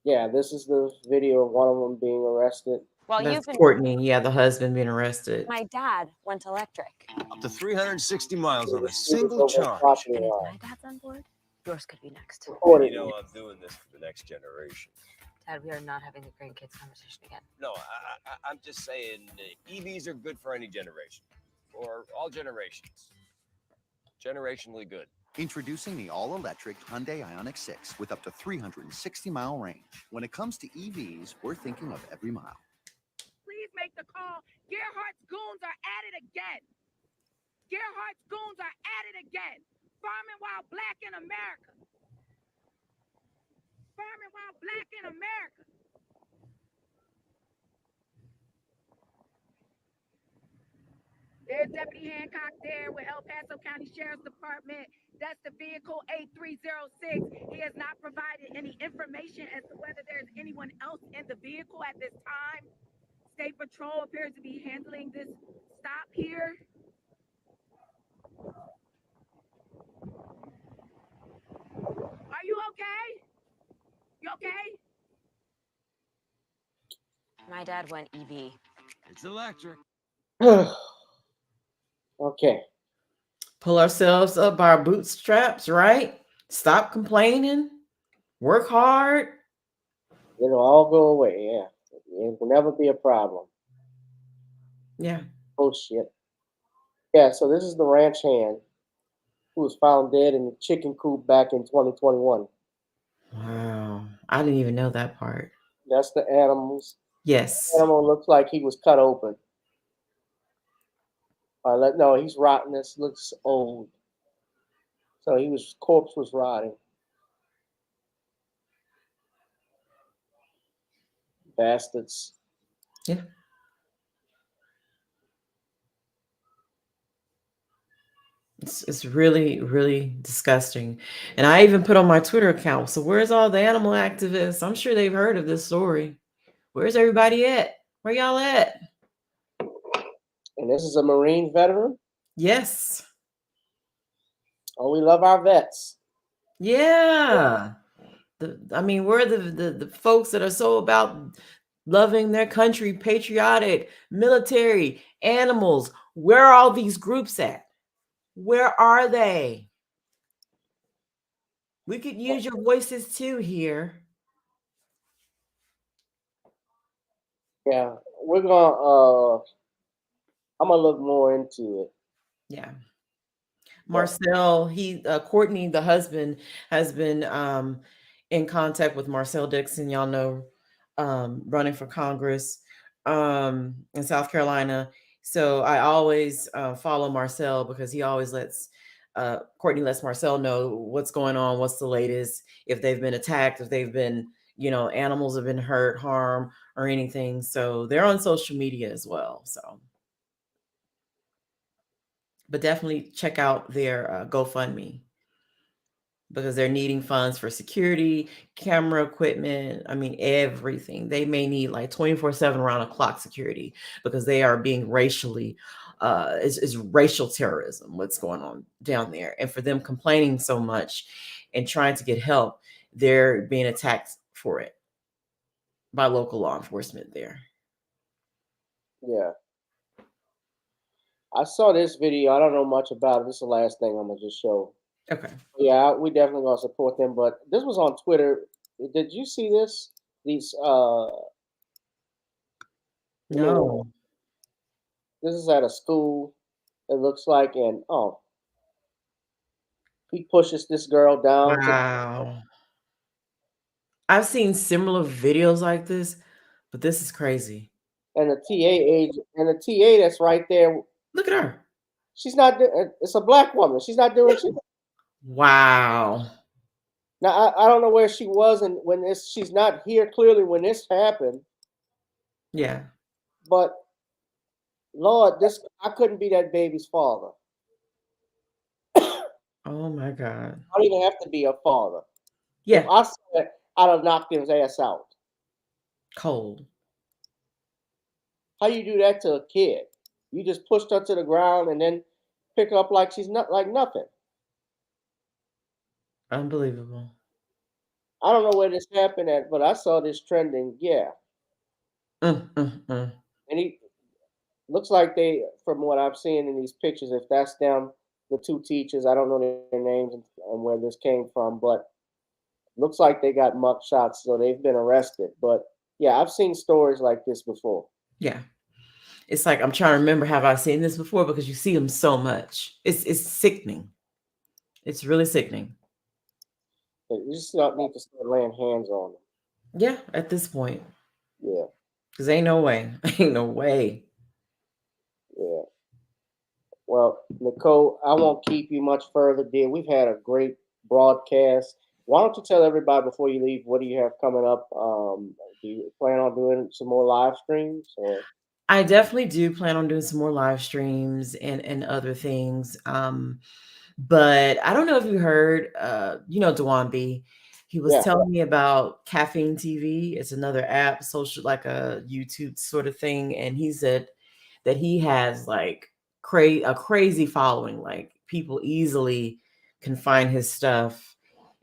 Speaker 1: Yeah, this is the video of one of them being arrested.
Speaker 15: Well,
Speaker 5: That's Courtney. Yeah, the husband being arrested.
Speaker 15: My dad went electric.
Speaker 2: Up to 360 miles on a
Speaker 1: He was
Speaker 2: single
Speaker 1: over
Speaker 2: charge.
Speaker 1: property
Speaker 15: And if
Speaker 1: line.
Speaker 15: my dad's on board, yours could be next.
Speaker 1: Recorded.
Speaker 2: You know, I'm doing this for the next generation.
Speaker 15: Dad, we are not having the grandkids conversation again.
Speaker 2: No, I'm just saying EVs are good for any generation, or all generations. Generationally good.
Speaker 6: Introducing the all-electric Hyundai Ioniq 6 with up to 360-mile range. When it comes to EVs, we're thinking of every mile.
Speaker 7: Please make the call. Gerhardt's goons are at it again. Gerhardt's goons are at it again. Farming while black in America. Farming while black in America. There's Deputy Hancock there with El Paso County Sheriff's Department. That's the vehicle 8306. He has not provided any information as to whether there's anyone else in the vehicle at this time. State Patrol appears to be handling this stop here. Are you okay? You okay?
Speaker 15: My dad went EV.
Speaker 2: It's electric.
Speaker 1: Okay.
Speaker 5: Pull ourselves up by our bootstraps, right? Stop complaining. Work hard.
Speaker 1: It'll all go away. Yeah. It will never be a problem.
Speaker 5: Yeah.
Speaker 1: Bullshit. Yeah, so this is the ranch hand who was found dead in the chicken coop back in 2021.
Speaker 5: Wow. I didn't even know that part.
Speaker 1: That's the animals.
Speaker 5: Yes.
Speaker 1: The animal looks like he was cut open. No, he's rotten. This looks old. So corpse was rotting. Bastards.
Speaker 5: Yeah. It's really, really disgusting. And I even put on my Twitter account. So where's all the animal activists? I'm sure they've heard of this story. Where's everybody at? Where y'all at?
Speaker 1: And this is a Marine veteran?
Speaker 5: Yes.
Speaker 1: Oh, we love our vets.
Speaker 5: Yeah. We're the folks that are so about loving their country, patriotic, military, animals. Where are all these groups at? Where are they? We could use your voices too here.
Speaker 1: Yeah, I'm gonna look more into it.
Speaker 5: Yeah. Marcel, Courtney, the husband, has been in contact with Marcel Dixon, y'all know, running for Congress in South Carolina. So I always follow Marcel because he always Courtney lets Marcel know what's going on, what's the latest, if they've been attacked, if they've been, animals have been hurt, harm, or anything. So they're on social media as well. So. But definitely check out their GoFundMe because they're needing funds for security, camera equipment. Everything. They may need like 24/7 round the clock security because they are being racially, is racial terrorism, what's going on down there. And for them complaining so much and trying to get help, they're being attacked for it by local law enforcement there.
Speaker 1: Yeah. I saw this video. I don't know much about it. This is the last thing I'm gonna just show.
Speaker 5: Okay.
Speaker 1: Yeah, we definitely gonna support them. But this was on Twitter. Did you see this? These
Speaker 5: No.
Speaker 1: This is at a school. It looks like, and he pushes this girl down.
Speaker 5: Wow. I've seen similar videos like this, but this is crazy.
Speaker 1: And the TA that's right there.
Speaker 5: Look at her.
Speaker 1: She's not. It's a black woman. She's not doing shit.
Speaker 5: Wow.
Speaker 1: Now I don't know where she was, and she's not here clearly when this happened.
Speaker 5: Yeah.
Speaker 1: But Lord, I couldn't be that baby's father.
Speaker 5: Oh my God.
Speaker 1: I don't even have to be a father. If
Speaker 5: Yeah.
Speaker 1: I saw it, I'd have knocked his ass out.
Speaker 5: Cold.
Speaker 1: How you do that to a kid? You just pushed her to the ground and then pick her up like she's not like nothing.
Speaker 5: Unbelievable.
Speaker 1: I don't know where this happened at, but I saw this trending. Yeah,
Speaker 5: Mm.
Speaker 1: and he looks like they, from what I'm seeing in these pictures, if that's them, the two teachers, I don't know their names and where this came from, but looks like they got muck shots, so they've been arrested. But yeah, I've seen stories like this before.
Speaker 5: Yeah. It's like I'm trying to remember, have I seen this before? Because you see them so much. It's sickening. It's really sickening.
Speaker 1: You just not need to start laying hands on them.
Speaker 5: Yeah, at this point.
Speaker 1: Yeah.
Speaker 5: Because ain't no way. Ain't no way.
Speaker 1: Yeah. Well, Nicole, I won't keep you much further, dear. We've had a great broadcast. Why don't you tell everybody before you leave, what do you have coming up? Do you plan on doing some more live streams or?
Speaker 5: I definitely do plan on doing some more live streams and other things. But I don't know if you heard, Dewan B. He was
Speaker 1: Yeah.
Speaker 5: telling me about Caffeine TV. It's another app, social, like a YouTube sort of thing. And he said that he has like a crazy following. Like people easily can find his stuff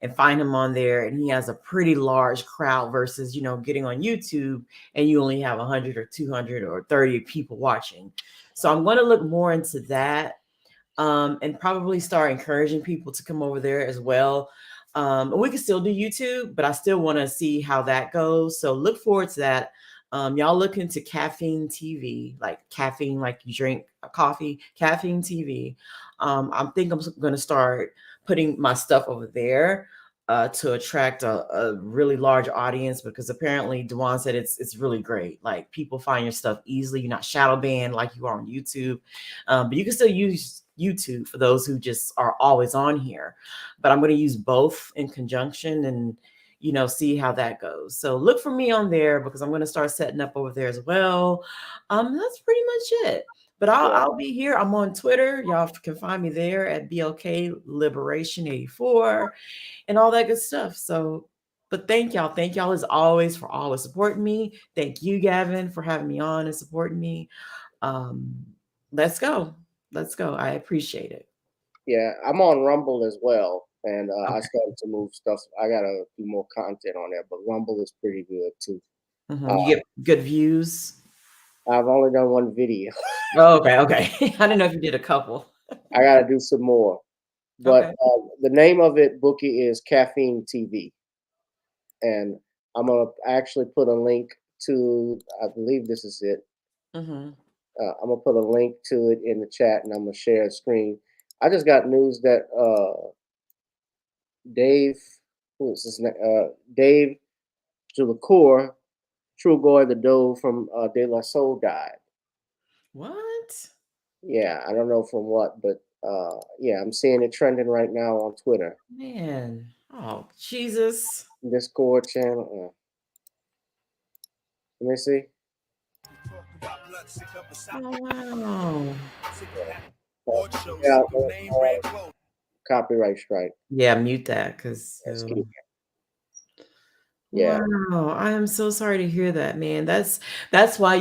Speaker 5: and find him on there. And he has a pretty large crowd versus, getting on YouTube and you only have 100 or 200 or 30 people watching. So I'm going to look more into that. And probably start encouraging people to come over there as well. We can still do YouTube, but I still want to see how that goes. So look forward to that. Y'all look into Caffeine TV, like caffeine, like you drink a coffee, Caffeine TV. I think I'm going to start putting my stuff over there to attract a really large audience, because apparently Dewan said it's really great. Like people find your stuff easily. You're not shadow banned like you are on YouTube, but you can still use YouTube for those who just are always on here. But I'm going to use both in conjunction and see how that goes. So look for me on there because I'm going to start setting up over there as well. That's pretty much it. But I'll be here. I'm on Twitter. Y'all can find me there at BLK Liberation 84 and all that good stuff. So, but thank y'all. Thank y'all as always for always supporting me. Thank you, Gavin, for having me on and supporting me. Let's go. Let's go. I appreciate it.
Speaker 1: Yeah, I'm on Rumble as well, and I started to move stuff. I gotta do more content on there, but Rumble is pretty good too.
Speaker 5: You get good views.
Speaker 1: I've only done one video.
Speaker 5: Oh, okay. I didn't know if you did a couple.
Speaker 1: I gotta do some more, but the name of it, Bookie, is Caffeine TV, and I'm gonna actually put a link to. I believe this is it.
Speaker 5: Mm-hmm.
Speaker 1: I'm gonna put a link to it in the chat, and I'm gonna share a screen. I just got news that Dave, who's his name? Dave Julacour, True Boy the Dove from De La Soul died.
Speaker 5: What?
Speaker 1: Yeah, I don't know from what, but yeah, I'm seeing it trending right now on Twitter.
Speaker 5: Man, oh Jesus!
Speaker 1: Discord channel. Let me see.
Speaker 5: Oh wow!
Speaker 1: Yeah, copyright strike.
Speaker 5: Yeah, mute that because.
Speaker 1: Yeah.
Speaker 5: Wow, I am so sorry to hear that, man. That's why,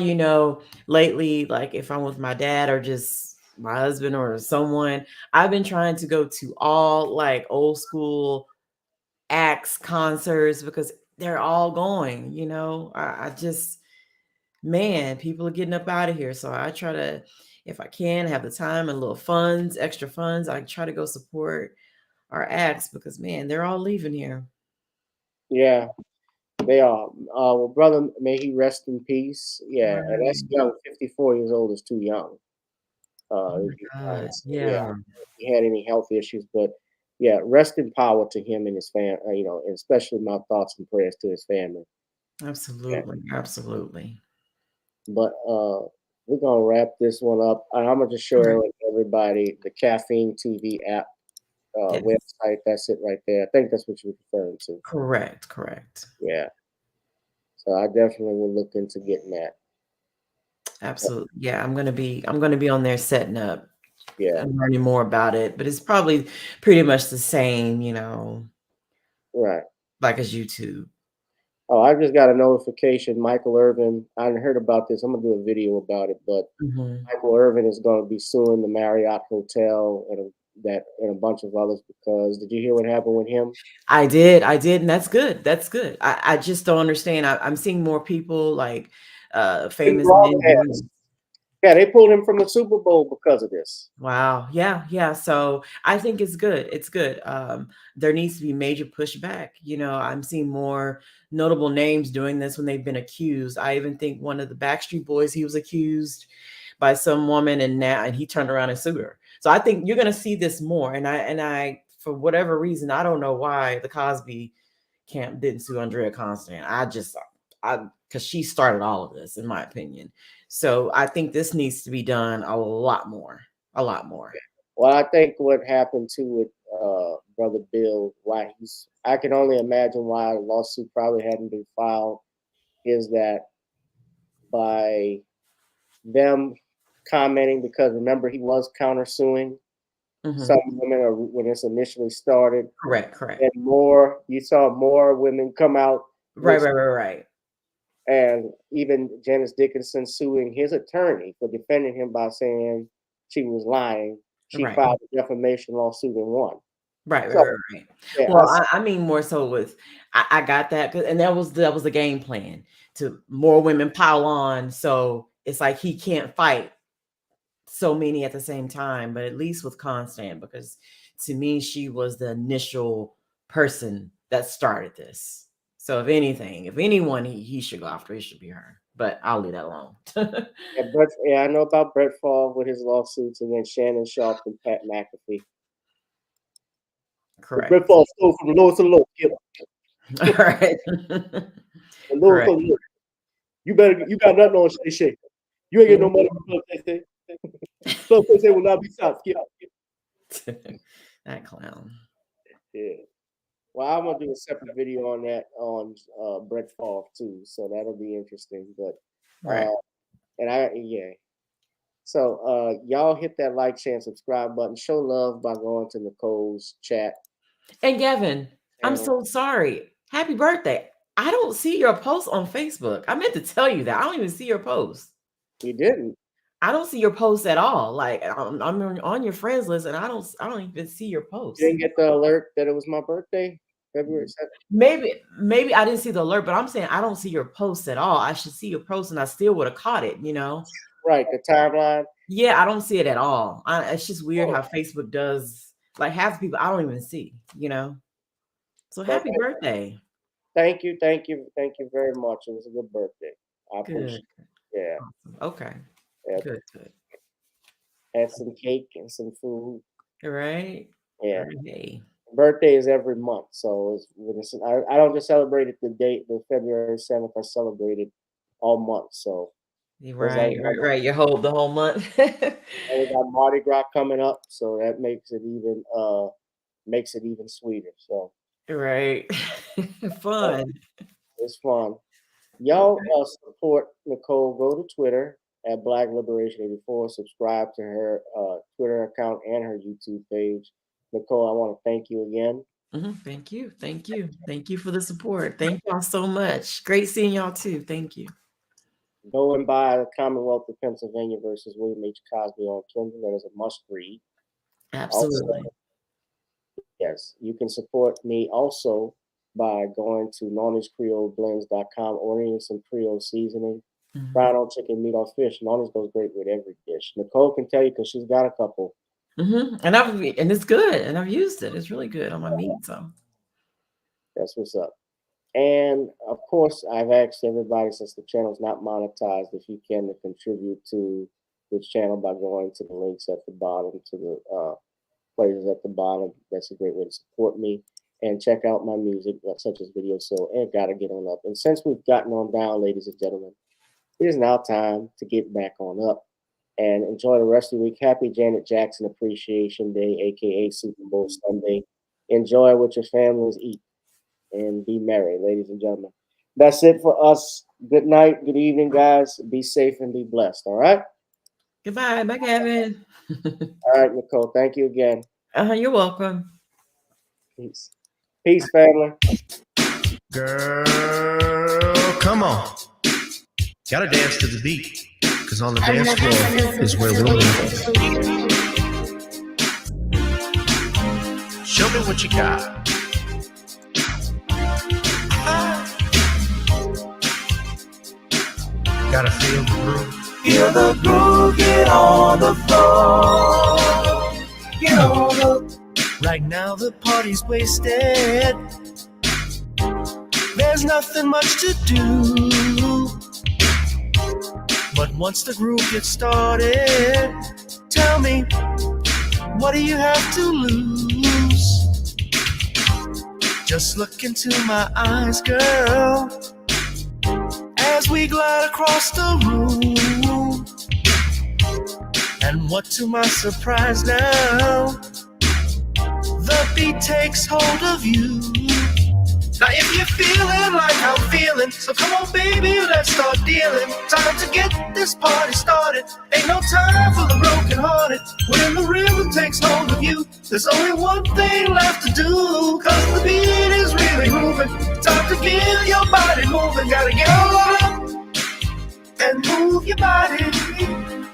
Speaker 5: lately, like if I'm with my dad or just my husband or someone, I've been trying to go to all like old school acts, concerts, because they're all going, I just, man, people are getting up out of here. So I try to, if I can, have the time and little funds, extra funds, I try to go support our acts because, man, they're all leaving here.
Speaker 1: Yeah. They are. Well, brother, may he rest in peace. Yeah, and that's young. 54 years old is too young. Yeah, he had any health issues, but yeah, rest in power to him and his family. And especially my thoughts and prayers to his family.
Speaker 5: Absolutely, absolutely.
Speaker 1: But we're gonna wrap this one up. I'm gonna just show everybody the Caffeine TV app website. That's it right there. I think that's what you're referring to.
Speaker 5: Correct.
Speaker 1: Yeah. So I definitely will look into getting that.
Speaker 5: Absolutely. Yeah, I'm gonna be on there setting up.
Speaker 1: Yeah.
Speaker 5: And learning more about it, but it's probably pretty much the same,
Speaker 1: Right.
Speaker 5: like his YouTube.
Speaker 1: Oh, I just got a notification. Michael Irvin. I hadn't heard about this. I'm gonna do a video about it, but Michael Irvin is going to be suing the Marriott Hotel and a bunch of others because did you hear what happened with him?
Speaker 5: I did, and that's good. That's good. I just don't understand. I'm seeing more people like famous men doing.
Speaker 1: Yeah, they pulled him from the Super Bowl because of this.
Speaker 5: Wow. Yeah. So I think it's good. It's good. There needs to be major pushback. You know, I'm seeing more notable names doing this when they've been accused. I even think one of the Backstreet Boys, he was accused by some woman and he turned around and sued her. So I think you're going to see this more. And I, for whatever reason, I don't know why the Cosby camp didn't sue Andrea Constand. Because she started all of this, in my opinion. So I think this needs to be done a lot more.
Speaker 1: Well, I think what happened too with Brother Bill, I can only imagine why a lawsuit probably hadn't been filed, is that by them commenting, because remember he was countersuing some women when this initially started.
Speaker 5: Correct.
Speaker 1: And you saw more women come out.
Speaker 5: Right.
Speaker 1: And even Janice Dickinson suing his attorney for defending him by saying she was lying. She filed a defamation lawsuit and won.
Speaker 5: Right.
Speaker 1: Yeah,
Speaker 5: well, I mean more so with I got that, and that was the game plan to more women pile on. So it's like he can't fight so many at the same time, but at least with Constant, because to me she was the initial person that started this. So if anyone he should go after, it should be her. But I'll leave that alone.
Speaker 1: I know about Brett Favre with his lawsuits against Shannon Sharp and Pat McAfee.
Speaker 5: Correct.
Speaker 1: Brett Favre stole from the lowest to the low.
Speaker 5: All right.
Speaker 1: Correct. You got nothing on Shay. You ain't getting no money from Shay. So Shay will not be stopped.
Speaker 5: That clown.
Speaker 1: Yeah. Well, I'm gonna do a separate video on that on Brett Favre too, so that'll be interesting. But So y'all hit that like, share, and subscribe button. Show love by going to Nicole's chat.
Speaker 5: And Gavin, I'm so sorry. Happy birthday. I don't see your post on Facebook. I meant to tell you that. I don't even see your post.
Speaker 1: You didn't?
Speaker 5: I don't see your post at all. Like I'm on your friends list, and I don't even see your post.
Speaker 1: You didn't get the alert that it was my birthday, February
Speaker 5: 7th? Maybe I didn't see the alert, but I'm saying I don't see your post at all. I should see your post, and I still would have caught it. You know?
Speaker 1: Right, the timeline.
Speaker 5: Yeah, I don't see it at all. It's just weird how Facebook does. Like half the people I don't even see. You know? So happy birthday.
Speaker 1: Thank you very much. It was a good birthday. I appreciate it. Yeah.
Speaker 5: Awesome. Okay.
Speaker 1: Yeah.
Speaker 5: Good.
Speaker 1: Had some cake and some food.
Speaker 5: Right.
Speaker 1: Yeah.
Speaker 5: Hey.
Speaker 1: Birthday is every month, so I don't just celebrate it the February 7th. I celebrate it all month. So.
Speaker 5: Right. You hold the whole month.
Speaker 1: And we got Mardi Gras coming up, so that makes it even sweeter. So.
Speaker 5: Right. Fun.
Speaker 1: It's fun. Y'all support Nicole. Go to Twitter at Black Liberation 84. Subscribe to her Twitter account and her YouTube page. Nicole, I want to thank you again.
Speaker 5: Thank you. Thank you for the support. Thank y'all so much. Great seeing y'all too. Thank you.
Speaker 1: Go and buy The Commonwealth of Pennsylvania versus William H. Cosby on Kindle. That is a must read.
Speaker 5: Absolutely.
Speaker 1: Also, yes, you can support me also by going to NornisCreoleBlends.com, ordering some Creole seasoning, fried on chicken, meat, or fish. Nornis goes great with every dish. Nicole can tell you because she's got a couple.
Speaker 5: And it's good, and I've used it. It's really good on my meat. So
Speaker 1: that's what's up. And of course, I've asked everybody, since the channel's not monetized, if you can, to contribute to this channel by going to the links at the bottom, to the places at the bottom. That's a great way to support me. And check out my music, such as Video Soul and Gotta Get On Up. And since we've gotten on down, ladies and gentlemen, it is now time to get back on up and enjoy the rest of the week. Happy Janet Jackson Appreciation Day, aka Super Bowl Sunday. Enjoy what your families eat and be merry, ladies and gentlemen. That's it for us. Good night, good evening, guys. Be safe and be blessed. All right.
Speaker 5: Goodbye. Bye, Gavin.
Speaker 1: All right, Nicole. Thank you again.
Speaker 5: You're welcome.
Speaker 1: Peace, family.
Speaker 8: Girl, come on. Gotta dance to the beat, because on the dance floor is where we'll meet. Show me what you got. Gotta feel the groove.
Speaker 9: Feel the groove, get on the floor. Get on the.
Speaker 8: Right now the party's wasted. There's nothing much to do. But once the groove gets started, tell me, what do you have to lose? Just look into my eyes, girl, as we glide across the room. And what to my surprise now, the beat takes hold of you. Now if you're feeling like I'm feeling, so come on baby, let's start dealing. Time to get this party started. Ain't no time for the broken hearted. When the rhythm takes hold of you, there's only one thing left to do. Cause the beat is really moving. Time to get your body moving. Gotta get on up and move your body.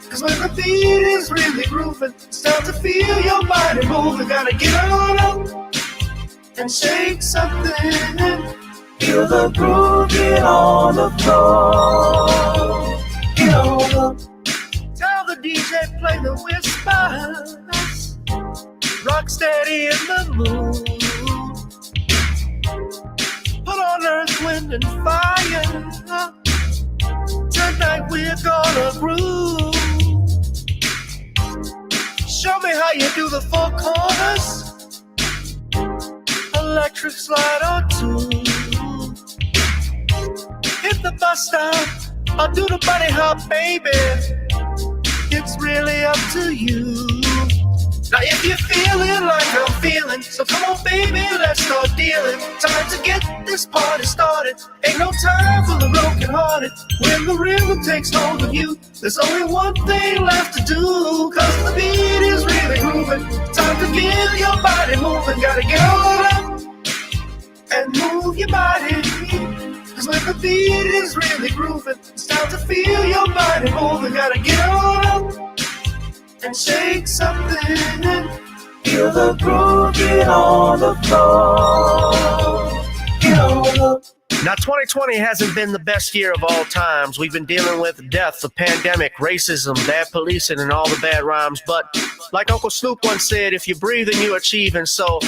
Speaker 8: Cause when the beat is really grooving, it's time to feel your body moving. Gotta get on up and shake something.
Speaker 9: Feel the groove, get on the floor. Get on up.
Speaker 8: Tell the DJ play the whispers. Rock steady in the mood. Put on earth, wind, and fire. Tonight we're gonna groove. Show me how you do the four corners. Electric slide or two. Hit the bus stop or do the bunny hop, baby. It's really up to you. Now if you're feeling like I'm feeling, so come on baby, let's start dealing. Time to get this party started. Ain't no time for the broken hearted. When the rhythm takes hold of you, there's only one thing left to do. Cause the beat is really grooving. Time to get your body moving. Gotta get on up and move your body. Cause when the beat is really grooving, it's time to feel your body moving. Gotta get on up and shake something.
Speaker 9: Feel the groove, get on the floor. Get on up.
Speaker 8: Now 2020 hasn't been the best year of all times. We've been dealing with death, the pandemic, racism, bad policing, and all the bad rhymes. But like Uncle Snoop once said, if you breathe and you achieve. And so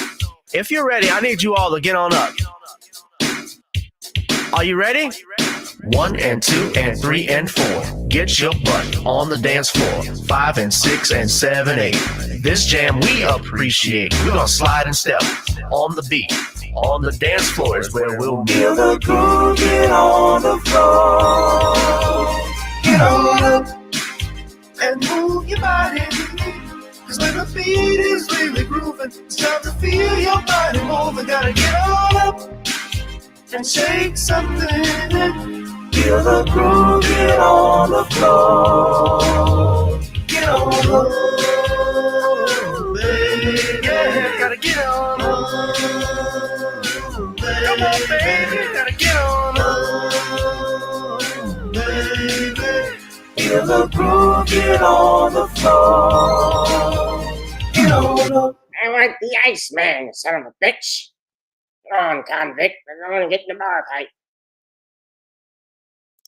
Speaker 8: if you're ready, I need you all to get on up. Are you ready? 1 and 2 and 3 and 4. Get your butt on the dance floor. 5 and 6 and 7, 8. This jam we appreciate. We're gonna slide and step on the beat. On the dance floor is where we'll meet.
Speaker 9: Feel the groove, get on the floor. Get on up
Speaker 8: and move your body. Cause when the beat is really grooving, it's time to feel your body moving. Gotta get on up and shake something.
Speaker 9: Feel the groove, get on the floor.
Speaker 8: Get on up, baby. Yeah, gotta get on up. Come on, baby, gotta get on up, baby.
Speaker 9: Feel the groove, get on the floor. Get on up.
Speaker 12: I want the Iceman, son of a bitch. Come on, convict. We're going to get in the bar fight.